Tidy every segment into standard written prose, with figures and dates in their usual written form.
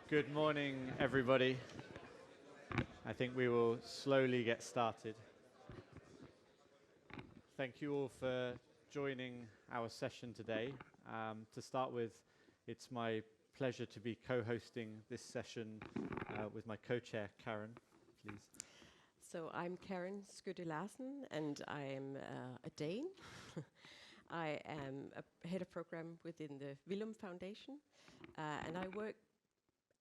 Good morning, everybody. I think we will slowly get started. Thank you all for joining our session today. To start with, it's my pleasure to be co-hosting this session with my co-chair, Karen, please. So I'm Karen Skøtte Larsen, and I'm a Dane. I am a head of program within the Willum Foundation, and I work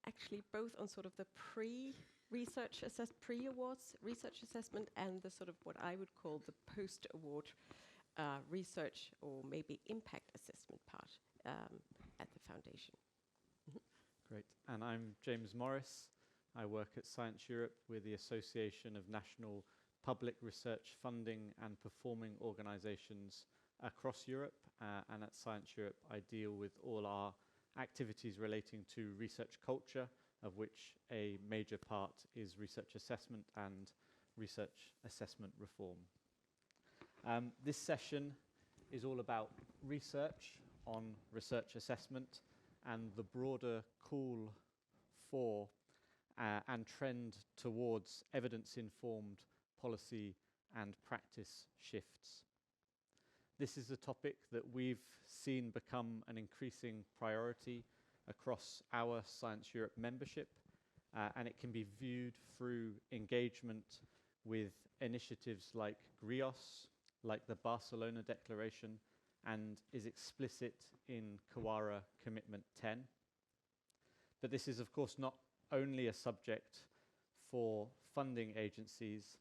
actually both on sort of the pre-awards research assessment and the sort of what I would call the post-award research or maybe impact assessment part at the foundation. Great. And I'm James Morris. I work at Science Europe with the Association of National Public Research Funding and Performing Organizations across Europe. And at Science Europe, I deal with all our activities relating to research culture, of which a major part is research assessment and research assessment reform. This session is all about research on research assessment and the broader call for and trend towards evidence-informed policy and practice shifts. This is a topic that we've seen become an increasing priority across our Science Europe membership, and it can be viewed through engagement with initiatives like GRIOS, like the Barcelona Declaration, and is explicit in Kawara Commitment 10. But this is, of course, not only a subject for funding agencies.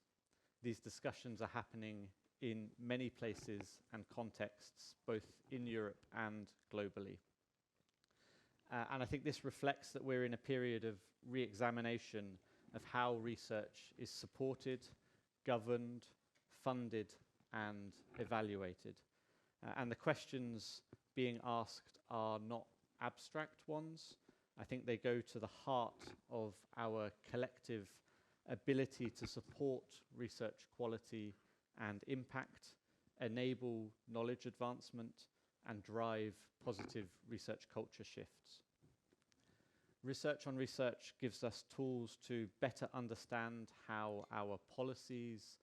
These discussions are happening in many places and contexts, both in Europe and globally. And I think this reflects that we're in a period of re-examination of how research is supported, governed, funded, and evaluated. And the questions being asked are not abstract ones. I think they go to the heart of our collective ability to support research quality and impact, enable knowledge advancement, and drive positive research culture shifts. Research on research gives us tools to better understand how our policies,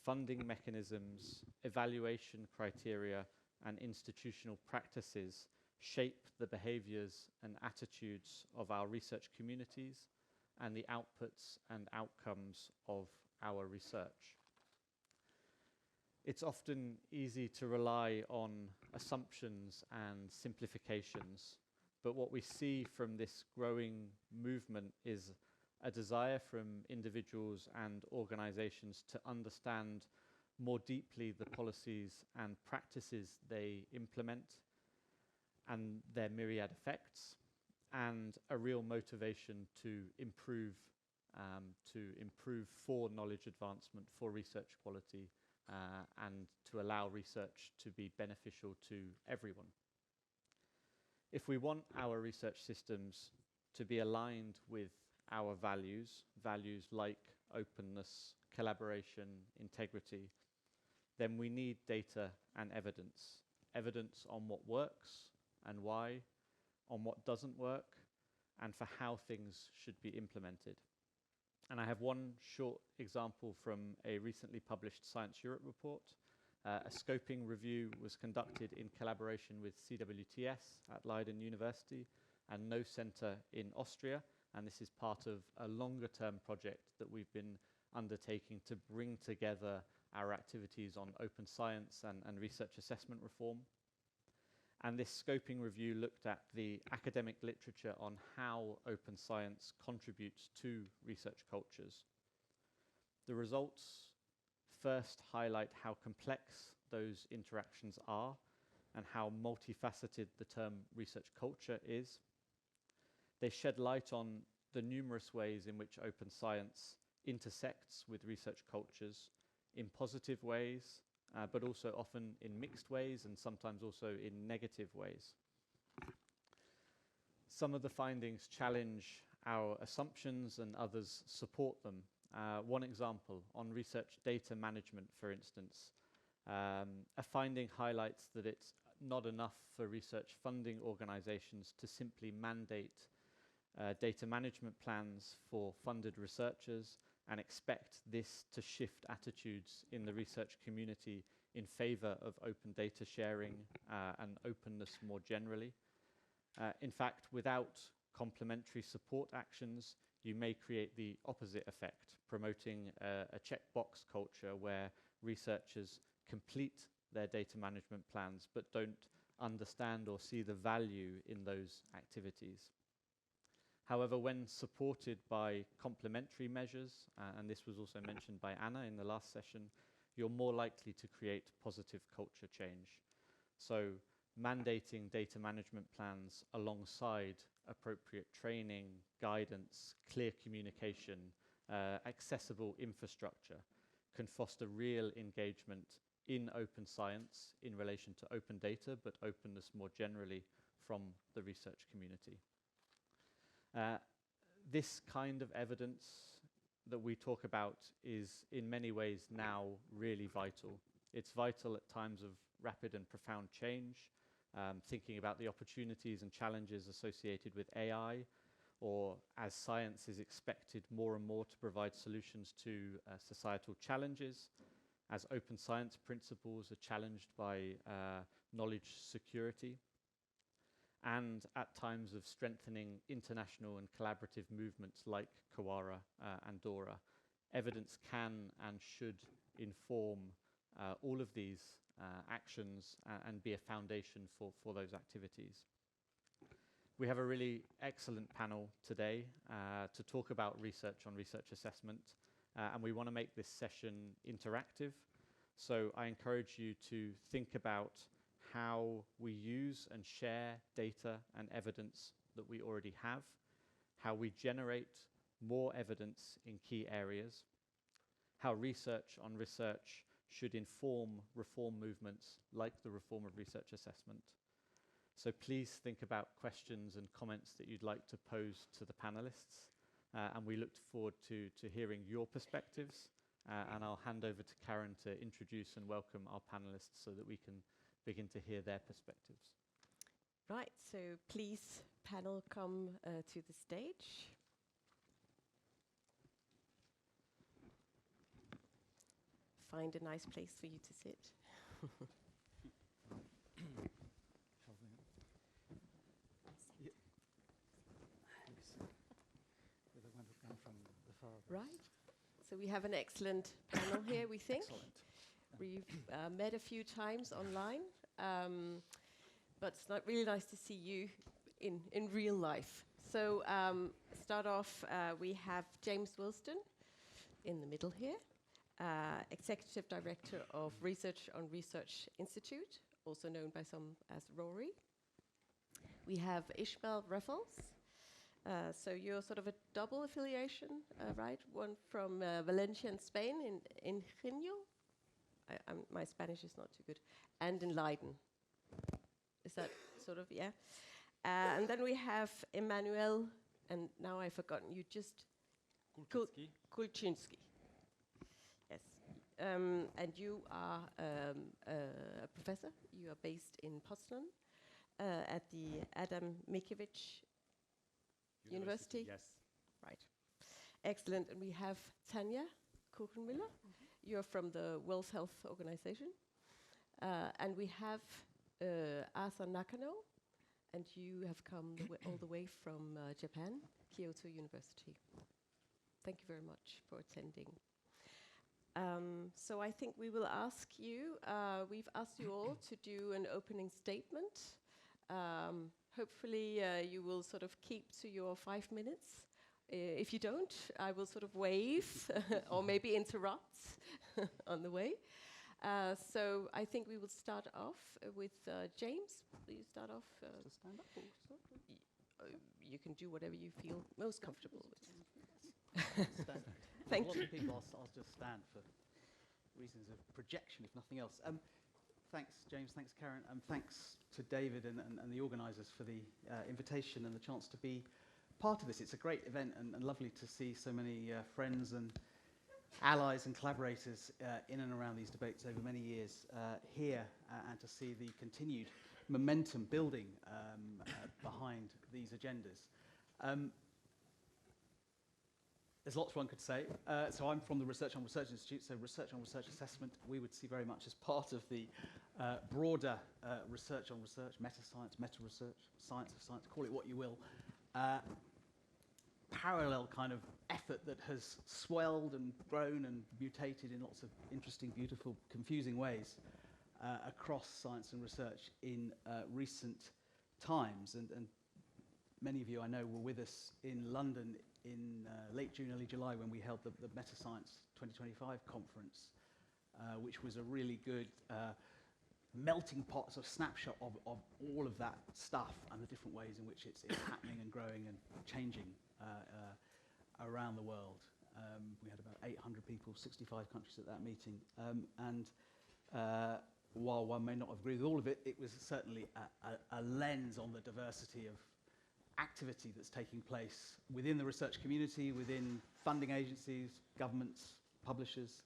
funding mechanisms, evaluation criteria, and institutional practices shape the behaviors and attitudes of our research communities and the outputs and outcomes of our research. It's often easy to rely on assumptions and simplifications, but what we see from this growing movement is a desire from individuals and organizations to understand more deeply the policies and practices they implement and their myriad effects, and a real motivation to improve for knowledge advancement, for research quality, and to allow research to be beneficial to everyone. If we want our research systems to be aligned with our values like openness, collaboration, integrity, then we need data and evidence. Evidence on what works and why, on what doesn't work, and for how things should be implemented. And I have one short example from a recently published Science Europe report. A scoping review was conducted in collaboration with CWTS at Leiden University and No Center in Austria, and this is part of a longer-term project that we've been undertaking to bring together our activities on open science and research assessment reform. And this scoping review looked at the academic literature on how open science contributes to research cultures. The results first highlight how complex those interactions are and how multifaceted the term research culture is. They shed light on the numerous ways in which open science intersects with research cultures in positive ways, but also often in mixed ways and sometimes also in negative ways. Some of the findings challenge our assumptions and others support them. One example, on research data management, for instance, a finding highlights that it's not enough for research funding organizations to simply mandate data management plans for funded researchers and expect this to shift attitudes in the research community in favor of open data sharing and openness more generally. In fact, without complementary support actions, you may create the opposite effect, promoting a checkbox culture where researchers complete their data management plans but don't understand or see the value in those activities. However, when supported by complementary measures, and this was also mentioned by Anna in the last session, you're more likely to create positive culture change. So mandating data management plans alongside appropriate training, guidance, clear communication, accessible infrastructure can foster real engagement in open science in relation to open data, but openness more generally from the research community. This kind of evidence that we talk about is in many ways now really vital. It's vital at times of rapid and profound change, thinking about the opportunities and challenges associated with AI, or as science is expected more and more to provide solutions to societal challenges, as open science principles are challenged by knowledge security, and at times of strengthening international and collaborative movements like Kawara and Dora. Evidence can and should inform all of these actions and be a foundation for those activities. We have a really excellent panel today to talk about research on research assessment, and we want to make this session interactive. So I encourage you to think about how we use and share data and evidence that we already have, how we generate more evidence in key areas, how research on research should inform reform movements like the reform of research assessment. So please think about questions and comments that you'd like to pose to the panelists, and we look forward to hearing your perspectives, and I'll hand over to Karen to introduce and welcome our panelists so that we can begin to hear their perspectives. Right, so please, panel, come to the stage. Find a nice place for you to sit. Right, so we have an excellent panel here, we think. Excellent. We've met a few times online, but it's not really nice to see you in real life. So start off, we have James Wilston in the middle here, Executive Director of Research on Research Institute, also known by some as RORI. We have Ishmael Raffles. So you're sort of a double affiliation, right? One from Valencia in Spain, in Ingenio. My Spanish is not too good. And in Leiden. Is that sort of, yeah? And then we have Emmanuel, and now I've forgotten, you just... Kulczynski. Yes. And you are a professor. You are based in Poznan at the Adam Mickiewicz University. Yes. Right. Excellent. And we have Tanja Kuchenmüller. You're from the World Health Organization. And we have Asa Nakano. And you have come all the way from Japan, Kyoto University. Thank you very much for attending. So I think we will ask you, we've asked you all to do an opening statement. Hopefully you will sort of keep to your 5 minutes. If you don't, I will sort of wave or maybe interrupt on the way. So I think we will start off with James. Will you start off? To stand up or start? You can do whatever you feel most comfortable with. Stand. Thank Lots you. of people, I'll just stand for reasons of projection, if nothing else. Thanks, James. Thanks, Karen. And thanks to David and the organisers for the invitation and the chance to be part of this. It's a great event and lovely to see so many friends and allies and collaborators in and around these debates over many years here, and to see the continued momentum building behind these agendas. There's lots one could say. So I'm from the Research on Research Institute, so research on research assessment we would see very much as part of the broader research on research, meta-science, meta-research, science of science, call it what you will, parallel kind of effort that has swelled and grown and mutated in lots of interesting, beautiful, confusing ways across science and research in recent times. And many of you I know were with us in London in late June, early July when we held the Meta Science 2025 conference, which was a really good melting pot, sort of snapshot of all of that stuff and the different ways in which it's happening and growing and changing around the world. We had about 800 people, 65 countries at that meeting, and while one may not agree with all of it, it was certainly a lens on the diversity of activity that's taking place within the research community, within funding agencies, governments, publishers,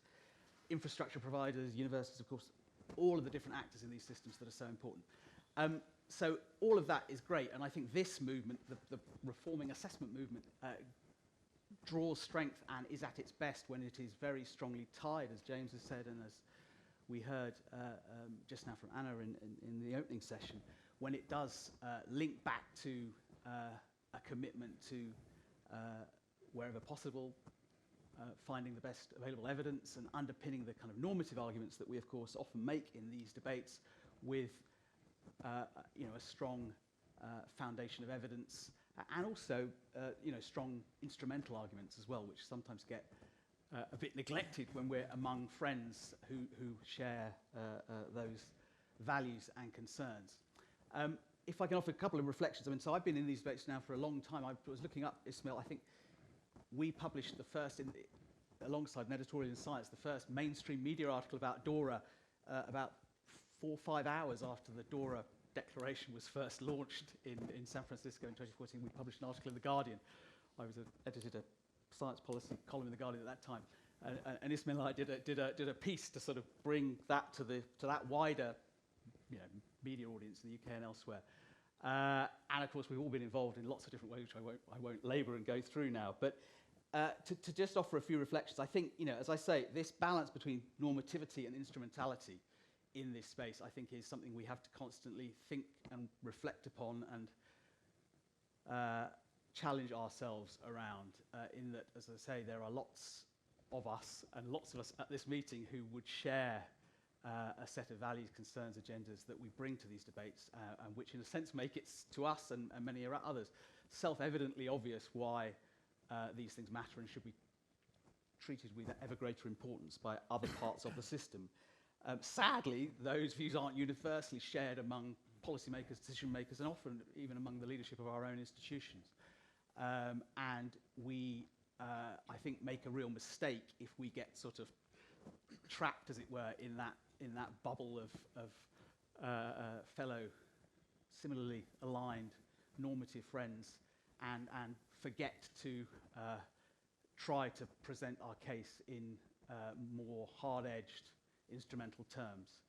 infrastructure providers, universities, of course, all of the different actors in these systems that are so important. So all of that is great, and I think this movement, the reforming assessment movement, draws strength and is at its best when it is very strongly tied, as James has said, and as we heard just now from Anna in the opening session, when it does link back to a commitment to, wherever possible, finding the best available evidence and underpinning the kind of normative arguments that we, of course, often make in these debates with a strong foundation of evidence and also strong instrumental arguments as well, which sometimes get a bit neglected when we're among friends who share those values and concerns. If I can offer a couple of reflections, so I've been in these debates now for a long time. I was looking up, Ismail, I think we published the first, alongside an editorial in Science, the first mainstream media article about DORA about 4 or 5 hours after the DORA declaration was first launched in San Francisco in 2014. We published an article in The Guardian. I edited a science policy column in The Guardian at that time. And Ismail and I did a piece to sort of bring that to that wider media audience in the UK and elsewhere. And of course, we've all been involved in lots of different ways, which I won't labour and go through now. But to just offer a few reflections, I think, as I say, this balance between normativity and instrumentality in this space, I think, is something we have to constantly think and reflect upon and challenge ourselves around, in that, as I say, there are lots of us and lots of us at this meeting who would share a set of values, concerns, agendas that we bring to these debates, and which in a sense make it to us and many others self-evidently obvious why these things matter and should be treated with ever greater importance by other parts of the system. Sadly, those views aren't universally shared among policymakers, decision makers, and often even among the leadership of our own institutions. And we, I think, make a real mistake if we get sort of trapped, as it were, in that bubble of fellow, similarly aligned, normative friends, and forget to try to present our case in more hard-edged, instrumental terms.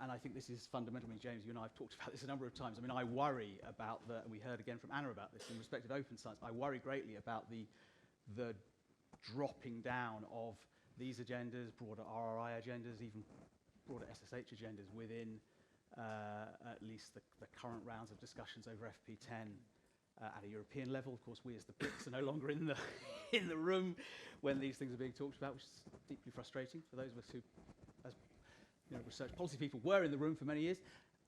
And I think this is fundamental. James, you and I have talked about this a number of times. I worry about and we heard again from Anna about this in respect of open science, I worry greatly about the dropping down of these agendas, broader RRI agendas, even broader SSH agendas within at least the current rounds of discussions over FP10 at a European level. Of course, we as the Brits are no longer in the room when these things are being talked about, which is deeply frustrating for those of us who, as research policy people, were in the room for many years.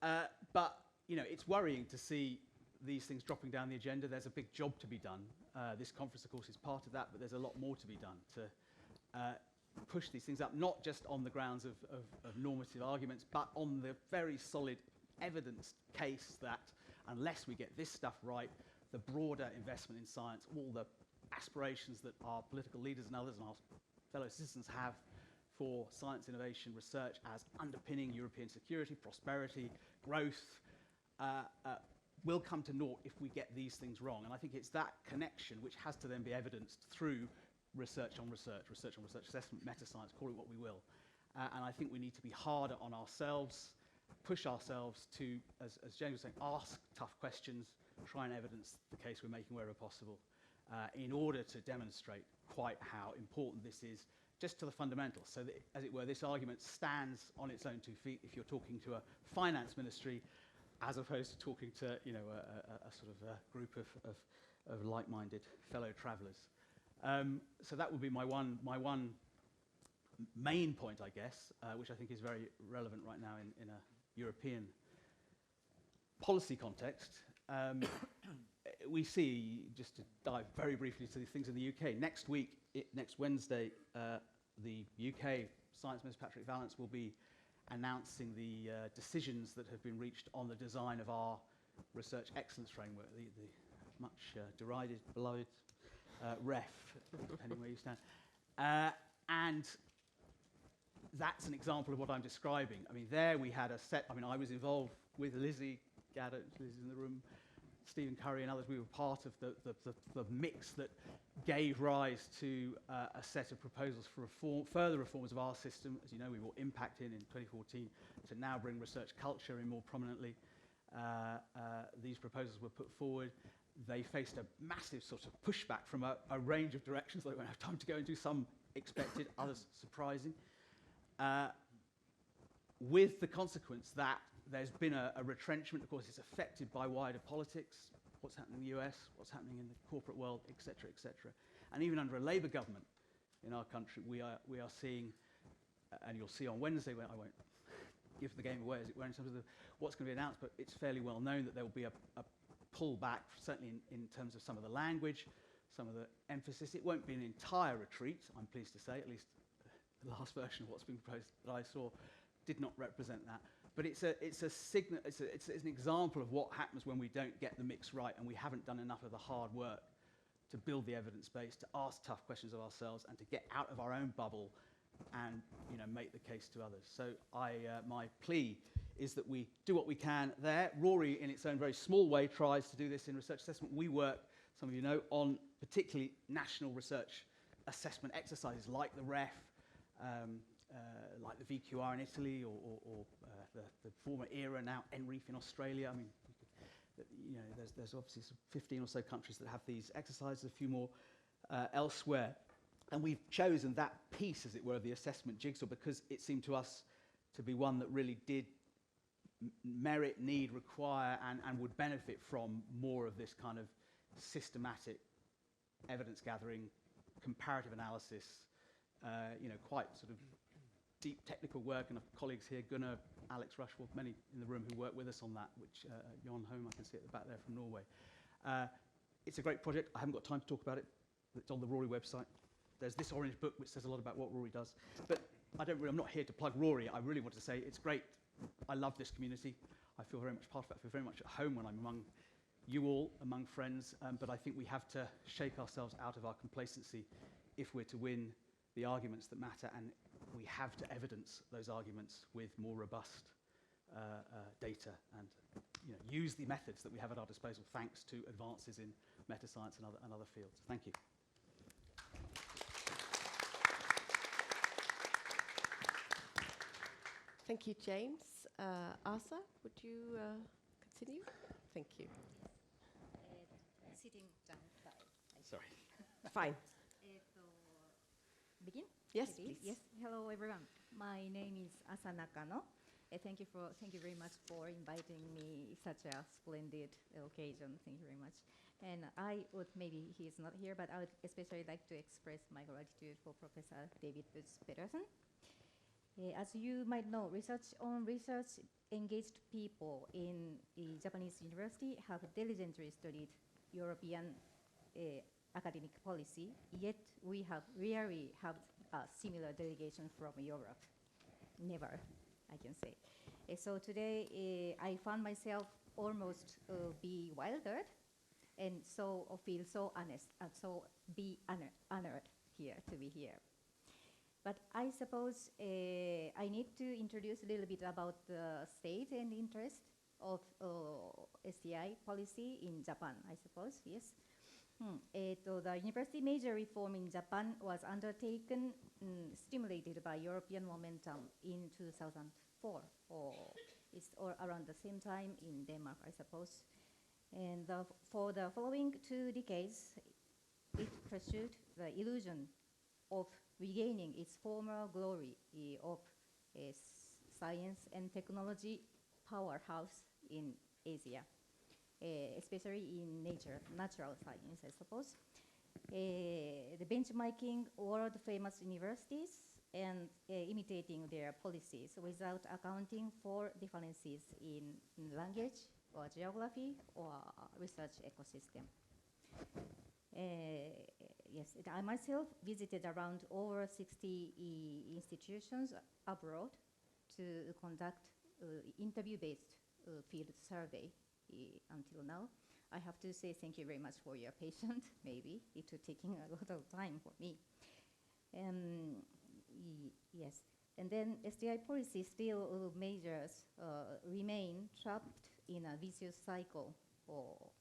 But it's worrying to see these things dropping down the agenda. There's a big job to be done. This conference, of course, is part of that, but there's a lot more to be done to push these things up, not just on the grounds of normative arguments, but on the very solid evidence case that unless we get this stuff right, the broader investment in science, all the aspirations that our political leaders and others and our fellow citizens have for science, innovation, research as underpinning European security, prosperity, growth, will come to naught if we get these things wrong. And I think it's that connection which has to then be evidenced through research on research assessment, meta-science, call it what we will. And I think we need to be harder on ourselves, push ourselves to, as James was saying, ask tough questions, try and evidence the case we're making wherever possible in order to demonstrate quite how important this is just to the fundamentals. So that, as it were, this argument stands on its own 2 feet if you're talking to a finance ministry as opposed to talking to, you know, a sort of a group of like-minded fellow travellers. So that would be my one main point, I guess, which I think is very relevant right now in a European policy context. We see, just to dive very briefly to the things in the UK, next week, next Wednesday, the UK Science Minister Patrick Vallance will be announcing the decisions that have been reached on the design of our research excellence framework, the much derided, beloved REF, depending where you stand. And that's an example of what I'm describing. I mean, there we had a set, I mean, I was involved with Lizzie Gaddett, Lizzie's in the room, Stephen Curry and others. We were part of the mix that gave rise to a set of proposals for further reforms of our system. As you know, we brought Impact in 2014 to now bring research culture in more prominently. These proposals were put forward. They faced a massive sort of pushback from a range of directions that I won't have time to go into, some expected, others surprising, with the consequence that there's been a retrenchment. Of course, it's affected by wider politics, what's happening in the US, what's happening in the corporate world, et cetera, et cetera. And even under a Labour government in our country, we are seeing, and you'll see on Wednesday, when I won't give the game away, as it were, in terms of what's going to be announced, but it's fairly well known that there will be a pullback, certainly in terms of some of the language, some of the emphasis. It won't be an entire retreat, I'm pleased to say, at least the last version of what's been proposed that I saw did not represent that. But it's an example of what happens when we don't get the mix right and we haven't done enough of the hard work to build the evidence base, to ask tough questions of ourselves, and to get out of our own bubble and, you know, make the case to others. So my plea is that we do what we can there. Rory, in its own very small way, tries to do this in research assessment. We work, some of you know, on particularly national research assessment exercises like the REF, like the VQR in Italy, or the former ERA, now NREF in Australia. I mean, you know, there's obviously 15 or so countries that have these exercises, a few more elsewhere. And we've chosen that piece, as it were, of the assessment jigsaw because it seemed to us to be one that really did merit, need, require, and would benefit from more of this kind of systematic evidence gathering, comparative analysis, you know, quite sort of deep technical work. And colleagues here, Gunnar, Alex Rushworth, many in the room who work with us on that, which Jon Holm, I can see at the back there from Norway. It's a great project. I haven't got time to talk about it. It's on the Rory website. There's this orange book which says a lot about what Rory does. But I'm not here to plug Rory. I really want to say it's great. I love this community. I feel very much part of it. I feel very much at home when I'm among you all, among friends. But I think we have to shake ourselves out of our complacency if we're to win the arguments that matter. And we have to evidence those arguments with more robust data and, you know, use the methods that we have at our disposal thanks to advances in meta-science and other fields. Thank you. Thank you, James. Asa, would you continue? Thank you. Sitting down. Sorry. Fine. Begin? Yes, Please. please. Yes. Hello, everyone. My name is Asa Nakano. Thank you very much for inviting me. Such a splendid occasion. Thank you very much. And I would, maybe he is not here, but I would especially like to express my gratitude for Professor David Peterson. As you might know, research engaged people in a Japanese university have diligently studied European academic policy, yet we have rarely had a similar delegation from Europe. Never, I can say. So today I found myself almost bewildered and so feel so honest and so be honored here to be here. But I suppose I need to introduce a little bit about the state and interest of STI policy in Japan, I suppose, yes. The university major reform in Japan was undertaken, stimulated by European momentum in 2004, or it's around the same time in Denmark, I suppose. And for the following 2 decades, it pursued the illusion of regaining its former glory of a science and technology powerhouse in Asia, especially in natural science, I suppose. The benchmarking world-famous universities and imitating their policies without accounting for differences in language or geography or research ecosystem. Yes, I myself visited around over 60 institutions abroad to conduct interview-based field survey until now. I have to say thank you very much for your patience. Maybe it was taking a lot of time for me. Yes, and then STI policy still measures remain trapped in a vicious cycle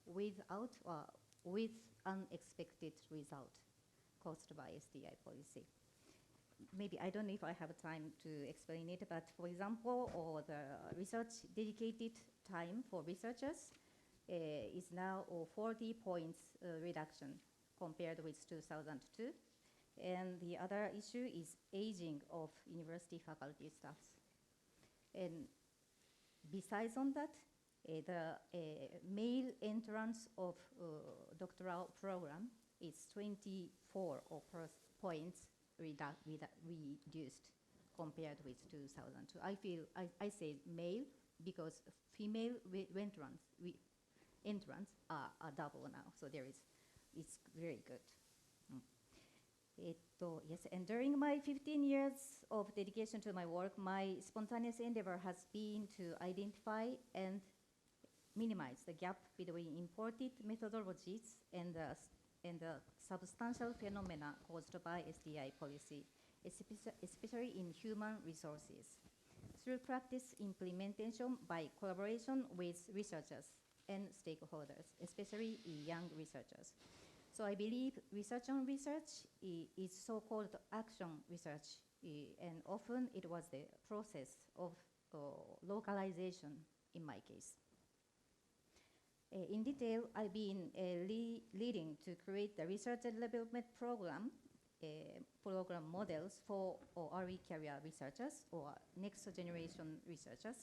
with unexpected result caused by STI policy. Maybe I don't know if I have time to explain it, but for example, the research dedicated time for researchers is now 40 points reduction compared with 2002. And the other issue is aging of university faculty staffs. And besides on that, the male entrance of doctoral program is 24 points reduced compared with 2002. I say male because female entrants are double now, so it's very good. Yes, and during my 15 years of dedication to my work, my spontaneous endeavor has been to identify and minimize the gap between imported methodologies and the substantial phenomena caused by STI policy, especially in human resources, through practice implementation by collaboration with researchers and stakeholders, especially young researchers. So I believe research on research is so-called action research, and often it was the process of localization in my case. In detail, I've been leading to create the research and development program models for early career researchers or next generation researchers,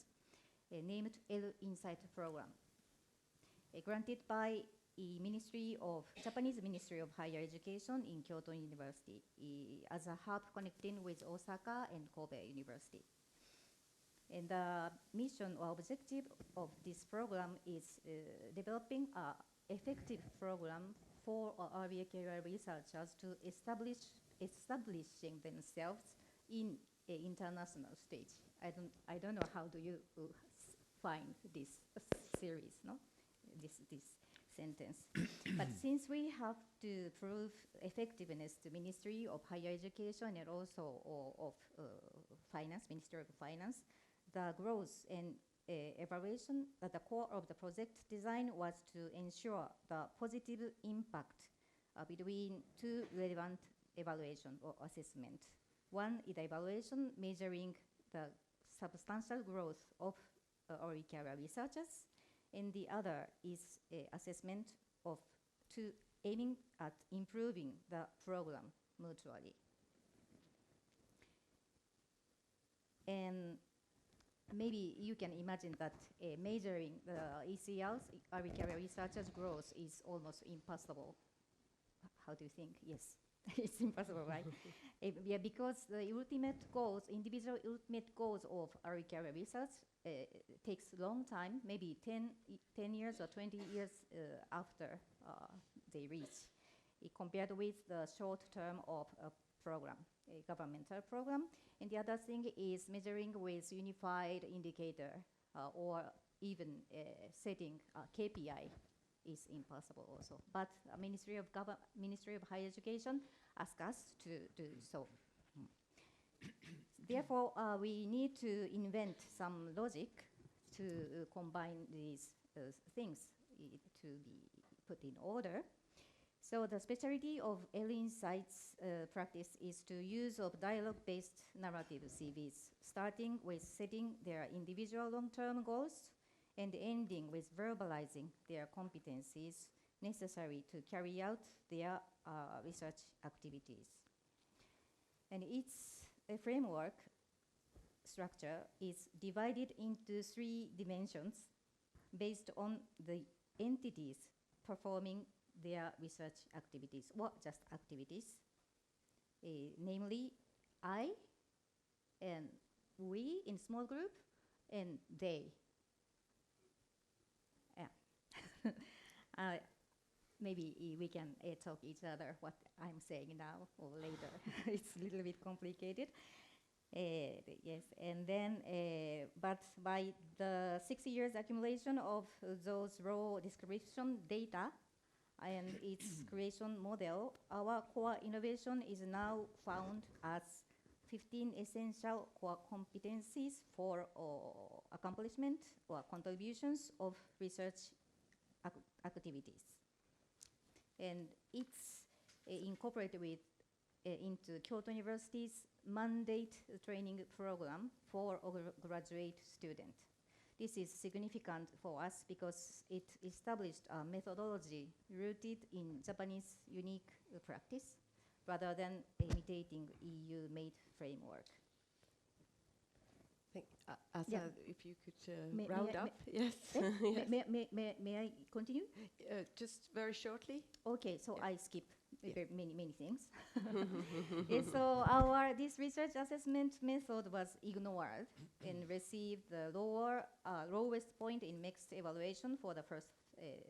named L-Insight program, granted by Japanese Ministry of Higher Education in Kyoto University as a hub connecting with Osaka and Kobe University. And the mission or objective of this program is developing an effective program for early career researchers to establishing themselves in an international stage. I don't know how do you find this series, no? This sentence. But since we have to prove effectiveness to Ministry of Higher Education and also of Finance, Ministry of Finance, the growth and evaluation at the core of the project design was to ensure the positive impact between two relevant evaluation or assessment. One is the evaluation measuring the substantial growth of early career researchers, and the other is assessment of aiming at improving the program mutually. And maybe you can imagine that measuring the ECRs, early career researchers' growth, is almost impossible. How do you think? Yes, it's impossible, right? Yeah, because the ultimate goals, individual ultimate goals of early career research takes a long time, maybe 10 years or 20 years after they reach, compared with the short term of a program, a governmental program. And the other thing is measuring with unified indicator or even setting KPI is impossible also. But Ministry of Higher Education asked us to do so. Therefore, we need to invent some logic to combine these things to be put in order. So the specialty of L-Insight's practice is to use of dialogue-based narrative CVs, starting with setting their individual long-term goals and ending with verbalizing their competencies necessary to carry out their research activities. And its framework structure is divided into 3 dimensions based on the entities performing their research activities, or just activities, namely I and we in small group and they. Yeah. Maybe we can talk each other what I'm saying now or later. It's a little bit complicated. Yes, and then, but by the 6 years accumulation of those raw description data and its creation model, our core innovation is now found as 15 essential core competencies for accomplishment or contributions of research activities. And it's incorporated with into Kyoto University's mandate training program for graduate students. This is significant for us because it established a methodology rooted in Japanese unique practice rather than imitating EU-made framework. Asa, Yeah. if you could round up. Yes. May I continue? Just very shortly. Okay, so Yeah. I skip Yeah. many things. So this research assessment method was ignored and received the lowest point in mixed evaluation for the first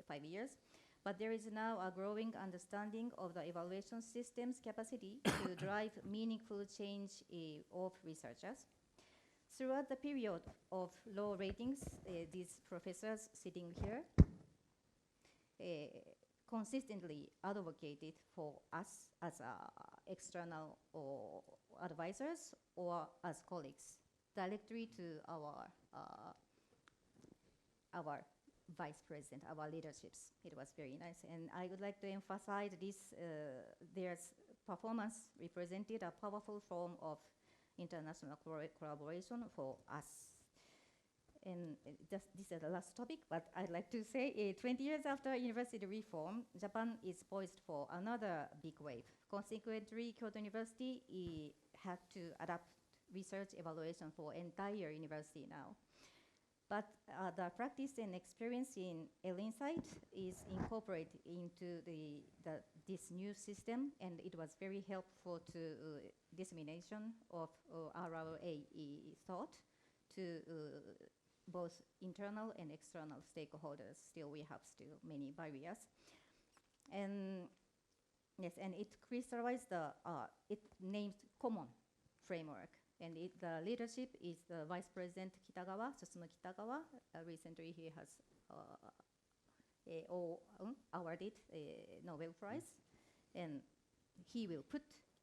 5 years. But there is now a growing understanding of the evaluation system's capacity to drive meaningful change of researchers. Throughout the period of low ratings, these professors sitting here consistently advocated for us as external advisors or as colleagues directly to our vice president, our leaderships. It was very nice, and I would like to emphasize this. Their performance represented a powerful form of international collaboration for us. And this is the last topic, but I'd like to say 20 years after university reform, Japan is poised for another big wave. Consequently, Kyoto University had to adapt research evaluation for entire university now. But the practice and experience in L-Insight is incorporated into this new system, and it was very helpful to dissemination of RRA thought to both internal and external stakeholders. Still, we have many barriers. And yes, and it crystallized it named common framework. And the leadership is the Vice President Kitagawa, Susumu Kitagawa. Recently, he has awarded a Nobel Prize. And he will put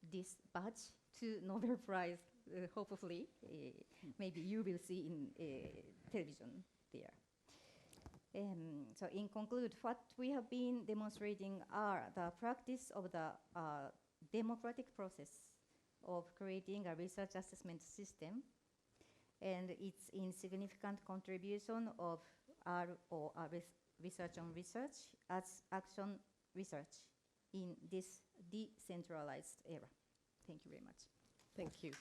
this badge to Nobel Prize, hopefully. Maybe you will see in television there. So in conclude, what we have been demonstrating are the practice of the democratic process of creating a research assessment system and its insignificant contribution of research on research as action research in this decentralized era. Thank you very much. Thank you.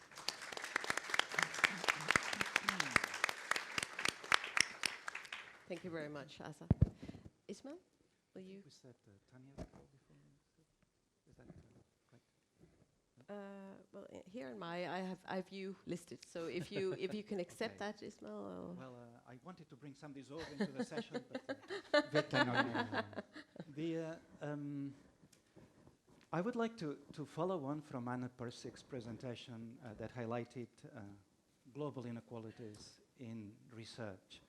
Thank you very much, Asa. Ismail, will you? We said Tanya before. Is that Well, here in I have you listed. So if you can accept Okay. that, Ismail. Well, I wanted to bring some resolve into the session, but I would like to follow on from Anna Persik's presentation that highlighted global inequalities in research.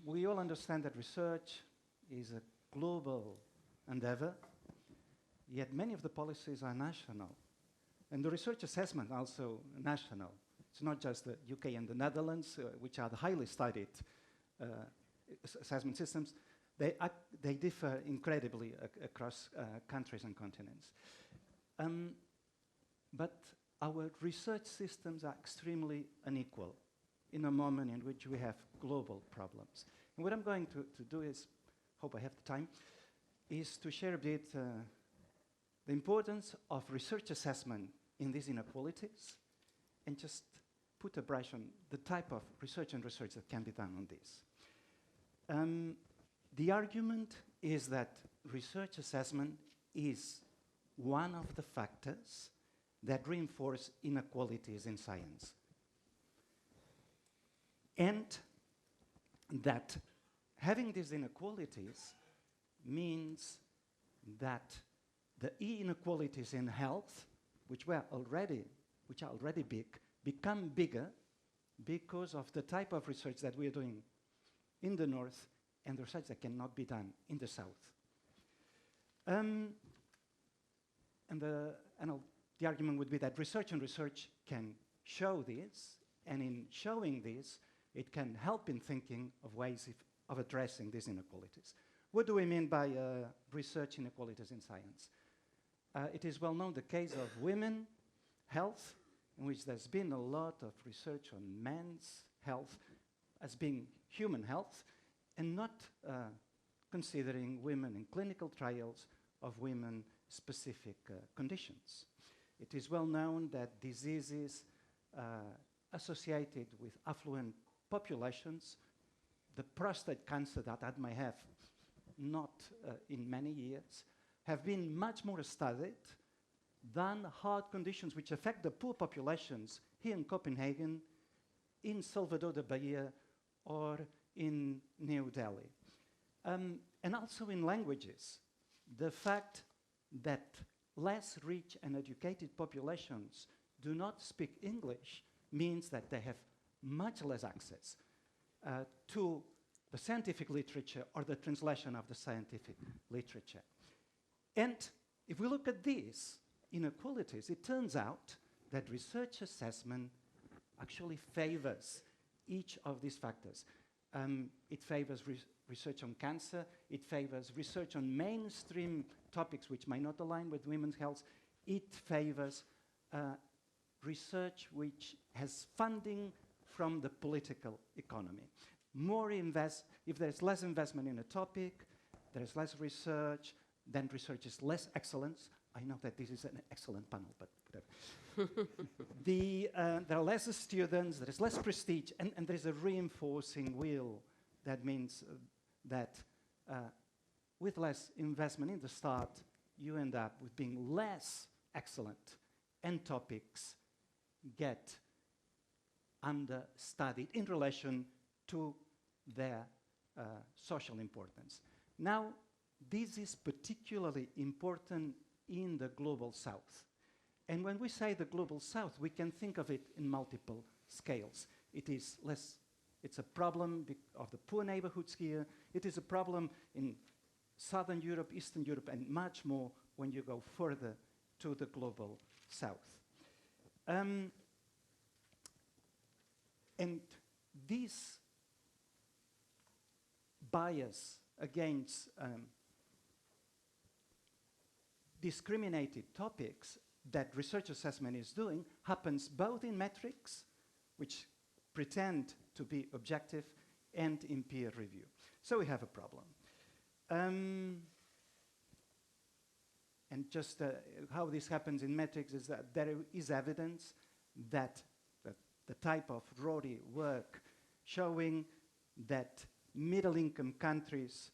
We all understand that research is a global endeavor, yet many of the policies are national. And the research assessment also national. It's not just the UK and the Netherlands, which are the highly studied assessment systems. They differ incredibly across countries and continents. But our research systems are extremely unequal. in a moment in which we have global problems. And what I'm going to do is, hope I have the time, is to share a bit the importance of research assessment in these inequalities and just put a brush on the type of research that can be done on this. The argument is that research assessment is one of the factors that reinforce inequalities in science. And that having these inequalities means that the inequalities in health, which are already big, become bigger because of the type of research that we are doing in the north and the research that cannot be done in the south. The argument would be that research can show this, and in showing this, it can help in thinking of ways of addressing these inequalities. What do we mean by research inequalities in science? It is well known the case of women health, in which there's been a lot of research on men's health as being human health, and not considering women in clinical trials of women-specific conditions. It is well known that diseases associated with affluent populations, the prostate cancer that I may have not in many years, have been much more studied than heart conditions which affect the poor populations here in Copenhagen, in Salvador de Bahia, or in New Delhi. And also in languages. The fact that less rich and educated populations do not speak English means that they have much less access to the scientific literature or the translation of the scientific literature. And if we look at these inequalities, it turns out that research assessment actually favors each of these factors. It favors research on cancer, it favors research on mainstream topics which might not align with women's health, it favors research which has funding from the political economy. If there's less investment in a topic, there's less research, then research is less excellence. I know that this is an excellent panel, but whatever. There are less students, there is less prestige, and there is a reinforcing wheel. That means that with less investment in the start, you end up with being less excellent, and topics get understudied in relation to their social importance. Now, this is particularly important in the global south. And when we say the global south, we can think of it in multiple scales. It's a problem of the poor neighborhoods here. It is a problem in Southern Europe, Eastern Europe, and much more when you go further to the global south. And this bias against discriminated topics that research assessment is doing happens both in metrics, which pretend to be objective, and in peer review. So we have a problem. And just how this happens in metrics is that there is evidence that the type of RORI work showing that middle-income countries,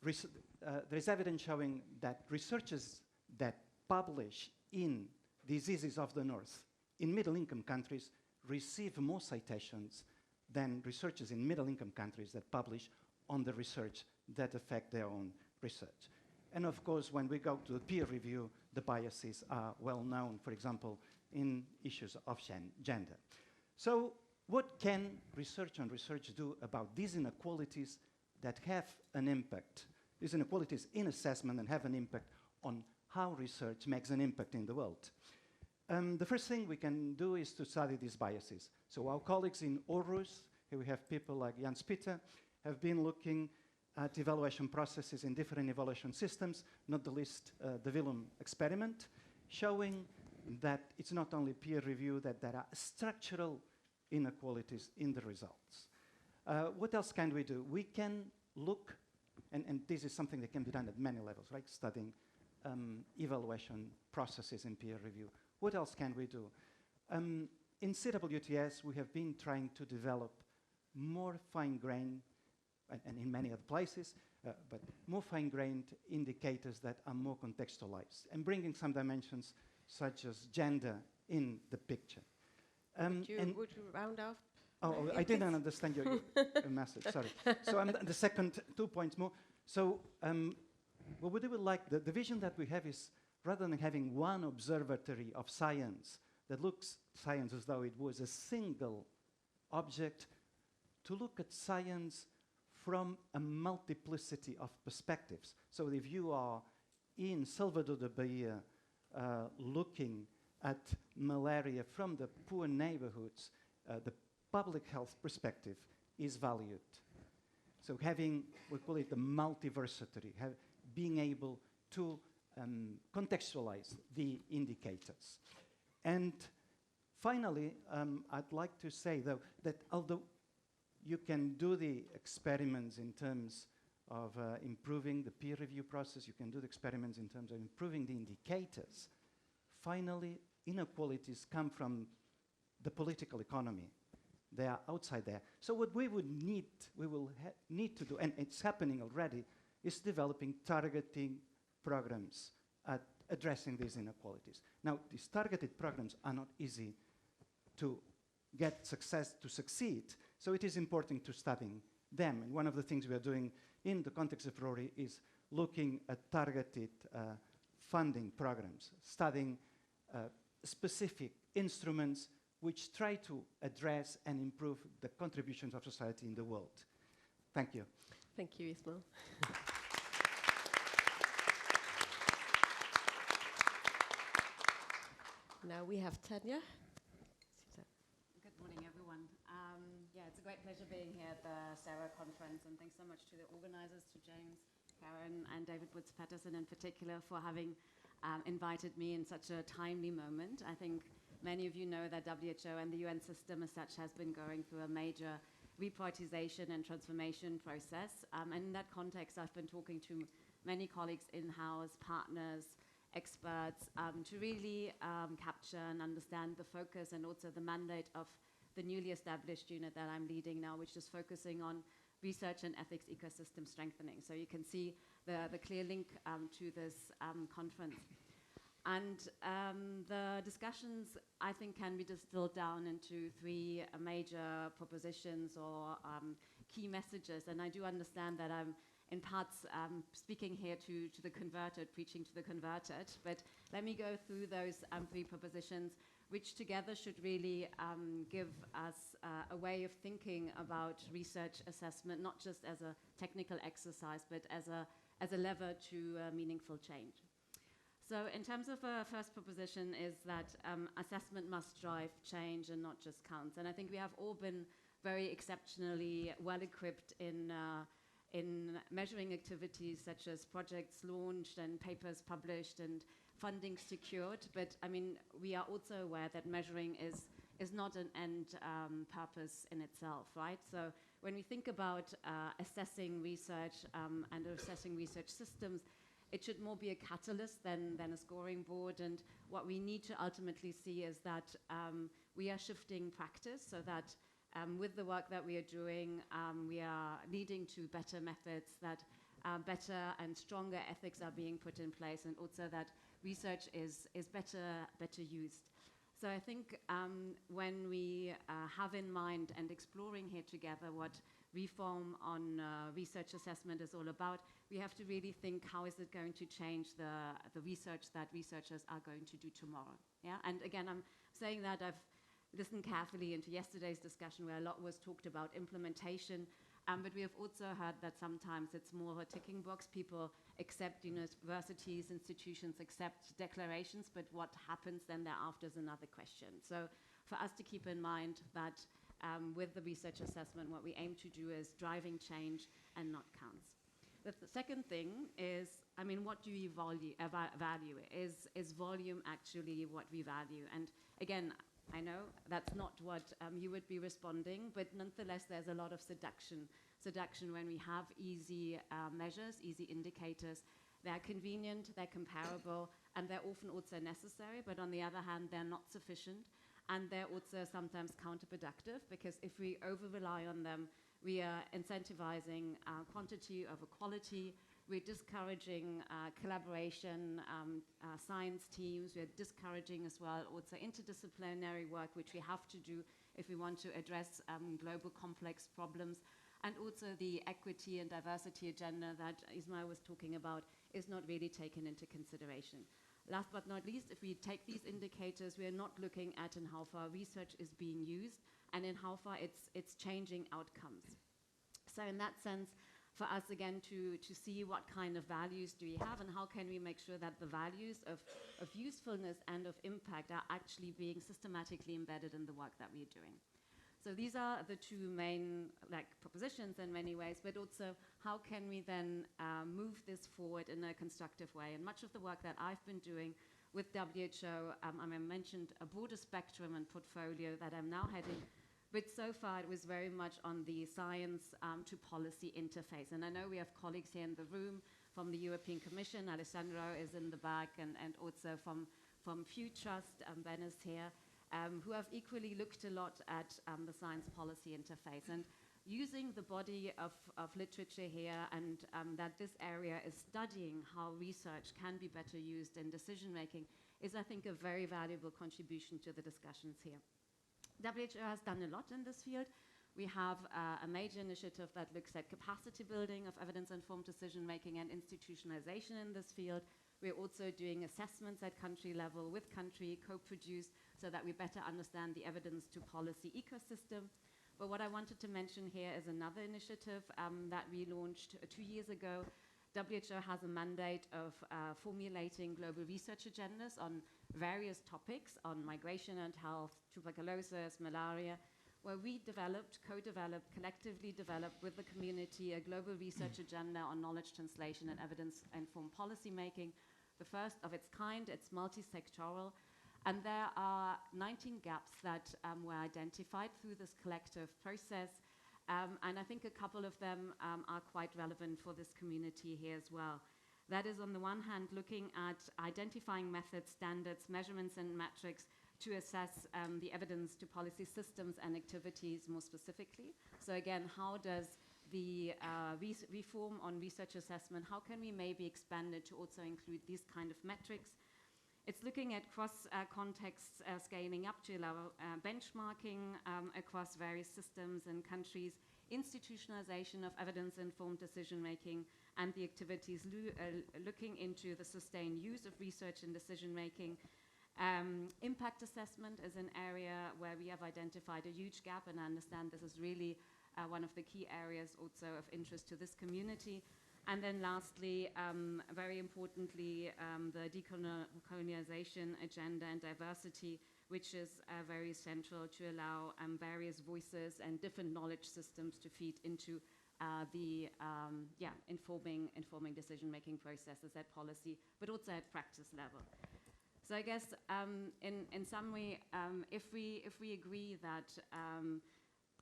there's evidence showing that researchers that publish in diseases of the north in middle-income countries receive more citations than researchers in middle-income countries that publish on the research that affect their own research. And of course, when we go to the peer review, the biases are well known, for example, in issues of gender. So what can research do about these inequalities that have an impact, these inequalities in assessment and have an impact on how research makes an impact in the world? The first thing we can do is to study these biases. So our colleagues in Aarhus, here we have people like Jans Peter, have been looking at evaluation processes in different evaluation systems, not the least the Willem experiment, showing that it's not only peer review, that there are structural inequalities in the results. What else can we do? We can look, and this is something that can be done at many levels, right? Studying evaluation processes in peer review. What else can we do? In CWTS, we have been trying to develop more fine-grained, and in many other places, but more fine-grained indicators that are more contextualized, and bringing some dimensions such as gender in the picture. Would you round off? Oh, I didn't understand your message, sorry. So the second 2 points more. So what we would like, the vision that we have is, rather than having one observatory of science that looks science as though it was a single object, to look at science from a multiplicity of perspectives. So if you are in Salvador de Bahia looking at malaria from the poor neighborhoods, the public health perspective is valued. So having, we call it the multiversity, being able to contextualize the indicators. And finally, I'd like to say, though, that although you can do the experiments in terms of improving the peer review process, you can do the experiments in terms of improving the indicators, finally, inequalities come from the political economy. They are outside there. So what we will need to do, and it's happening already, is developing targeting programs at addressing these inequalities. Now, these targeted programs are not easy to get to succeed, so it is important to study them. And one of the things we are doing in the context of RORI is looking at targeted funding programs, studying specific instruments which try to address and improve the contributions of society in the world. Thank you. Thank you, Ismail. Now we have Tanya. Good morning, everyone. Yeah, it's a great pleasure being here at the SARA conference, and thanks so much to the organizers, to James, Karen, and David Woods-Patterson in particular for having invited me in such a timely moment. I think many of you know that WHO and the UN system as such has been going through a major reprioritization and transformation process. And in that context, I've been talking to many colleagues in-house, partners, experts, to really capture and understand the focus and also the mandate of the newly established unit that I'm leading now, which is focusing on research and ethics ecosystem strengthening. So you can see the clear link to this conference. And the discussions, I think, can be distilled down into three major propositions or key messages. And I do understand that I'm, in parts, speaking here to the converted, preaching to the converted. But let me go through those three propositions, which together should really give us a way of thinking about research assessment, not just as a technical exercise, but as a lever to meaningful change. So in terms of a first proposition is that assessment must drive change and not just counts. And I think we have all been very exceptionally well equipped in measuring activities such as projects launched and papers published and funding secured. But I mean, we are also aware that measuring is not an end purpose in itself, right? So when we think about assessing research and assessing research systems, it should more be a catalyst than a scoring board. And what we need to ultimately see is that we are shifting practice so that with the work that we are doing, we are leading to better methods, that better and stronger ethics are being put in place, and also that research is better used. So I think when we have in mind and exploring here together what reform on research assessment is all about, we have to really think how is it going to change the research that researchers are going to do tomorrow. Yeah, and again, I'm saying that I've listened carefully into yesterday's discussion where a lot was talked about implementation, but we have also heard that sometimes it's more of a ticking box. People accept, universities, institutions accept declarations, but what happens then thereafter is another question. So for us to keep in mind that with the research assessment, what we aim to do is driving change and not counts. The second thing is, I mean, what do we value? Is volume actually what we value? And again, I know that's not what you would be responding, but nonetheless, there's a lot of seduction. Seduction when we have easy measures, easy indicators. They're convenient, they're comparable, and they're often also necessary, but on the other hand, they're not sufficient. And they're also sometimes counterproductive, because if we over-rely on them, we are incentivizing quantity over quality. We're discouraging collaboration, science teams. We're discouraging as well also interdisciplinary work, which we have to do if we want to address global complex problems. And also the equity and diversity agenda that Ismail was talking about is not really taken into consideration. Last but not least, if we take these indicators, we are not looking at in how far research is being used and in how far it's changing outcomes. So in that sense, for us again to see what kind of values do we have and how can we make sure that the values of usefulness and of impact are actually being systematically embedded in the work that we're doing. So these are the two main propositions in many ways, but also how can we then move this forward in a constructive way? And much of the work that I've been doing with WHO, I mentioned a broader spectrum and portfolio that I'm now heading, but so far it was very much on the science to policy interface. And I know we have colleagues here in the room from the European Commission. Alessandro is in the back, and also from FuTrust, Ben is here. Who have equally looked a lot at the science policy interface. And using the body of literature here and that this area is studying how research can be better used in decision making is, I think, a very valuable contribution to the discussions here. WHO has done a lot in this field. We have a major initiative that looks at capacity building of evidence-informed decision making and institutionalization in this field. We're also doing assessments at country level with country, co-produced, so that we better understand the evidence to policy ecosystem. But what I wanted to mention here is another initiative that we launched 2 years ago. WHO has a mandate of formulating global research agendas on various topics, on migration and health, tuberculosis, malaria, where we co-developed, collectively developed with the community a global research agenda on knowledge translation and evidence-informed policy making, the first of its kind. It's multi-sectoral. And there are 19 gaps that were identified through this collective process. And I think a couple of them are quite relevant for this community here as well. That is, on the one hand, looking at identifying methods, standards, measurements, and metrics to assess the evidence to policy systems and activities more specifically. So again, how does the reform on research assessment, how can we maybe expand it to also include these kind of metrics? It's looking at cross-context scaling up to allow benchmarking across various systems and countries, institutionalization of evidence-informed decision-making, and the activities looking into the sustained use of research in decision-making. Impact assessment is an area where we have identified a huge gap, and I understand this is really one of the key areas also of interest to this community. And then lastly, very importantly, the decolonization agenda and diversity, which is very central to allow various voices and different knowledge systems to feed into the informing decision-making processes at policy, but also at practice level. So I guess in some way, if we agree that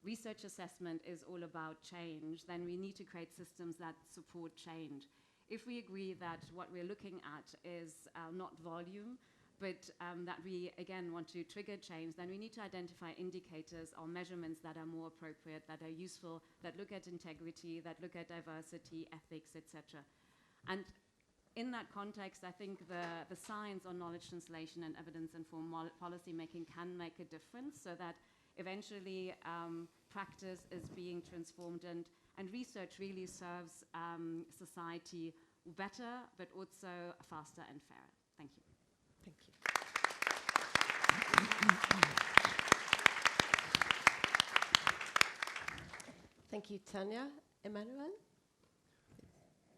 research assessment is all about change, then we need to create systems that support change. If we agree that what we're looking at is not volume, but that we, again, want to trigger change, then we need to identify indicators or measurements that are more appropriate, that are useful, that look at integrity, that look at diversity, ethics, etc. And in that context, I think the science on knowledge translation and evidence-informed policy making can make a difference, so that eventually practice is being transformed and research really serves society better, but also faster and fairer. Thank you. Thank you. Thank you, Tanya. Emmanuel?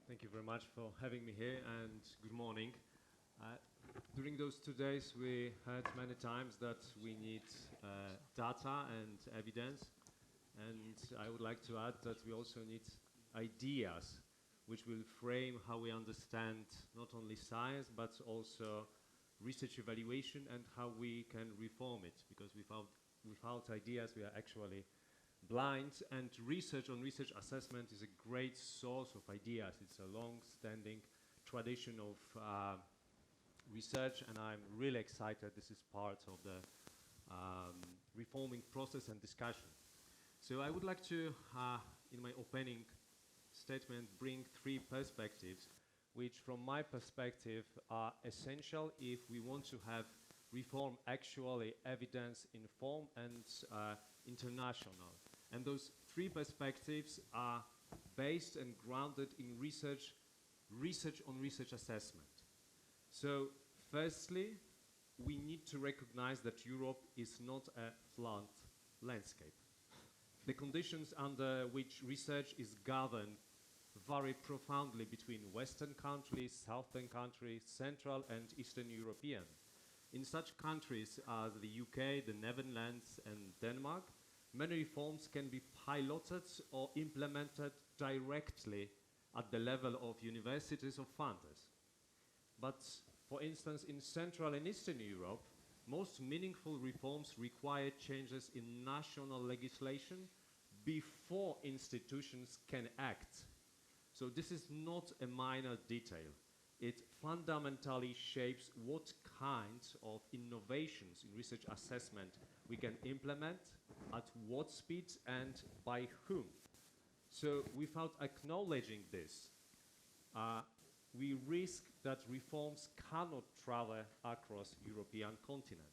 Thank you very much for having me here, and good morning. During those 2 days, we heard many times that we need data and evidence, and I would like to add that we also need ideas which will frame how we understand not only science, but also research evaluation and how we can reform it, because without ideas we are actually blind, and research on research assessment is a great source of ideas. It's a long-standing tradition of research, and I'm really excited this is part of the reforming process and discussion. So I would like to, in my opening statement, bring three perspectives, which from my perspective are essential if we want to have reform actually evidence-informed and international. And those three perspectives are based and grounded in research on research assessment. So firstly, we need to recognize that Europe is not a flat landscape. The conditions under which research is governed vary profoundly between Western countries, Southern countries, Central and Eastern European. In such countries as the UK, the Netherlands and Denmark, many reforms can be piloted or implemented directly at the level of universities or funders. But for instance, in Central and Eastern Europe, most meaningful reforms require changes in national legislation before institutions can act. So this is not a minor detail. It fundamentally shapes what kinds of innovations in research assessment we can implement, at what speed and by whom. So without acknowledging this, we risk that reforms cannot travel across European continent.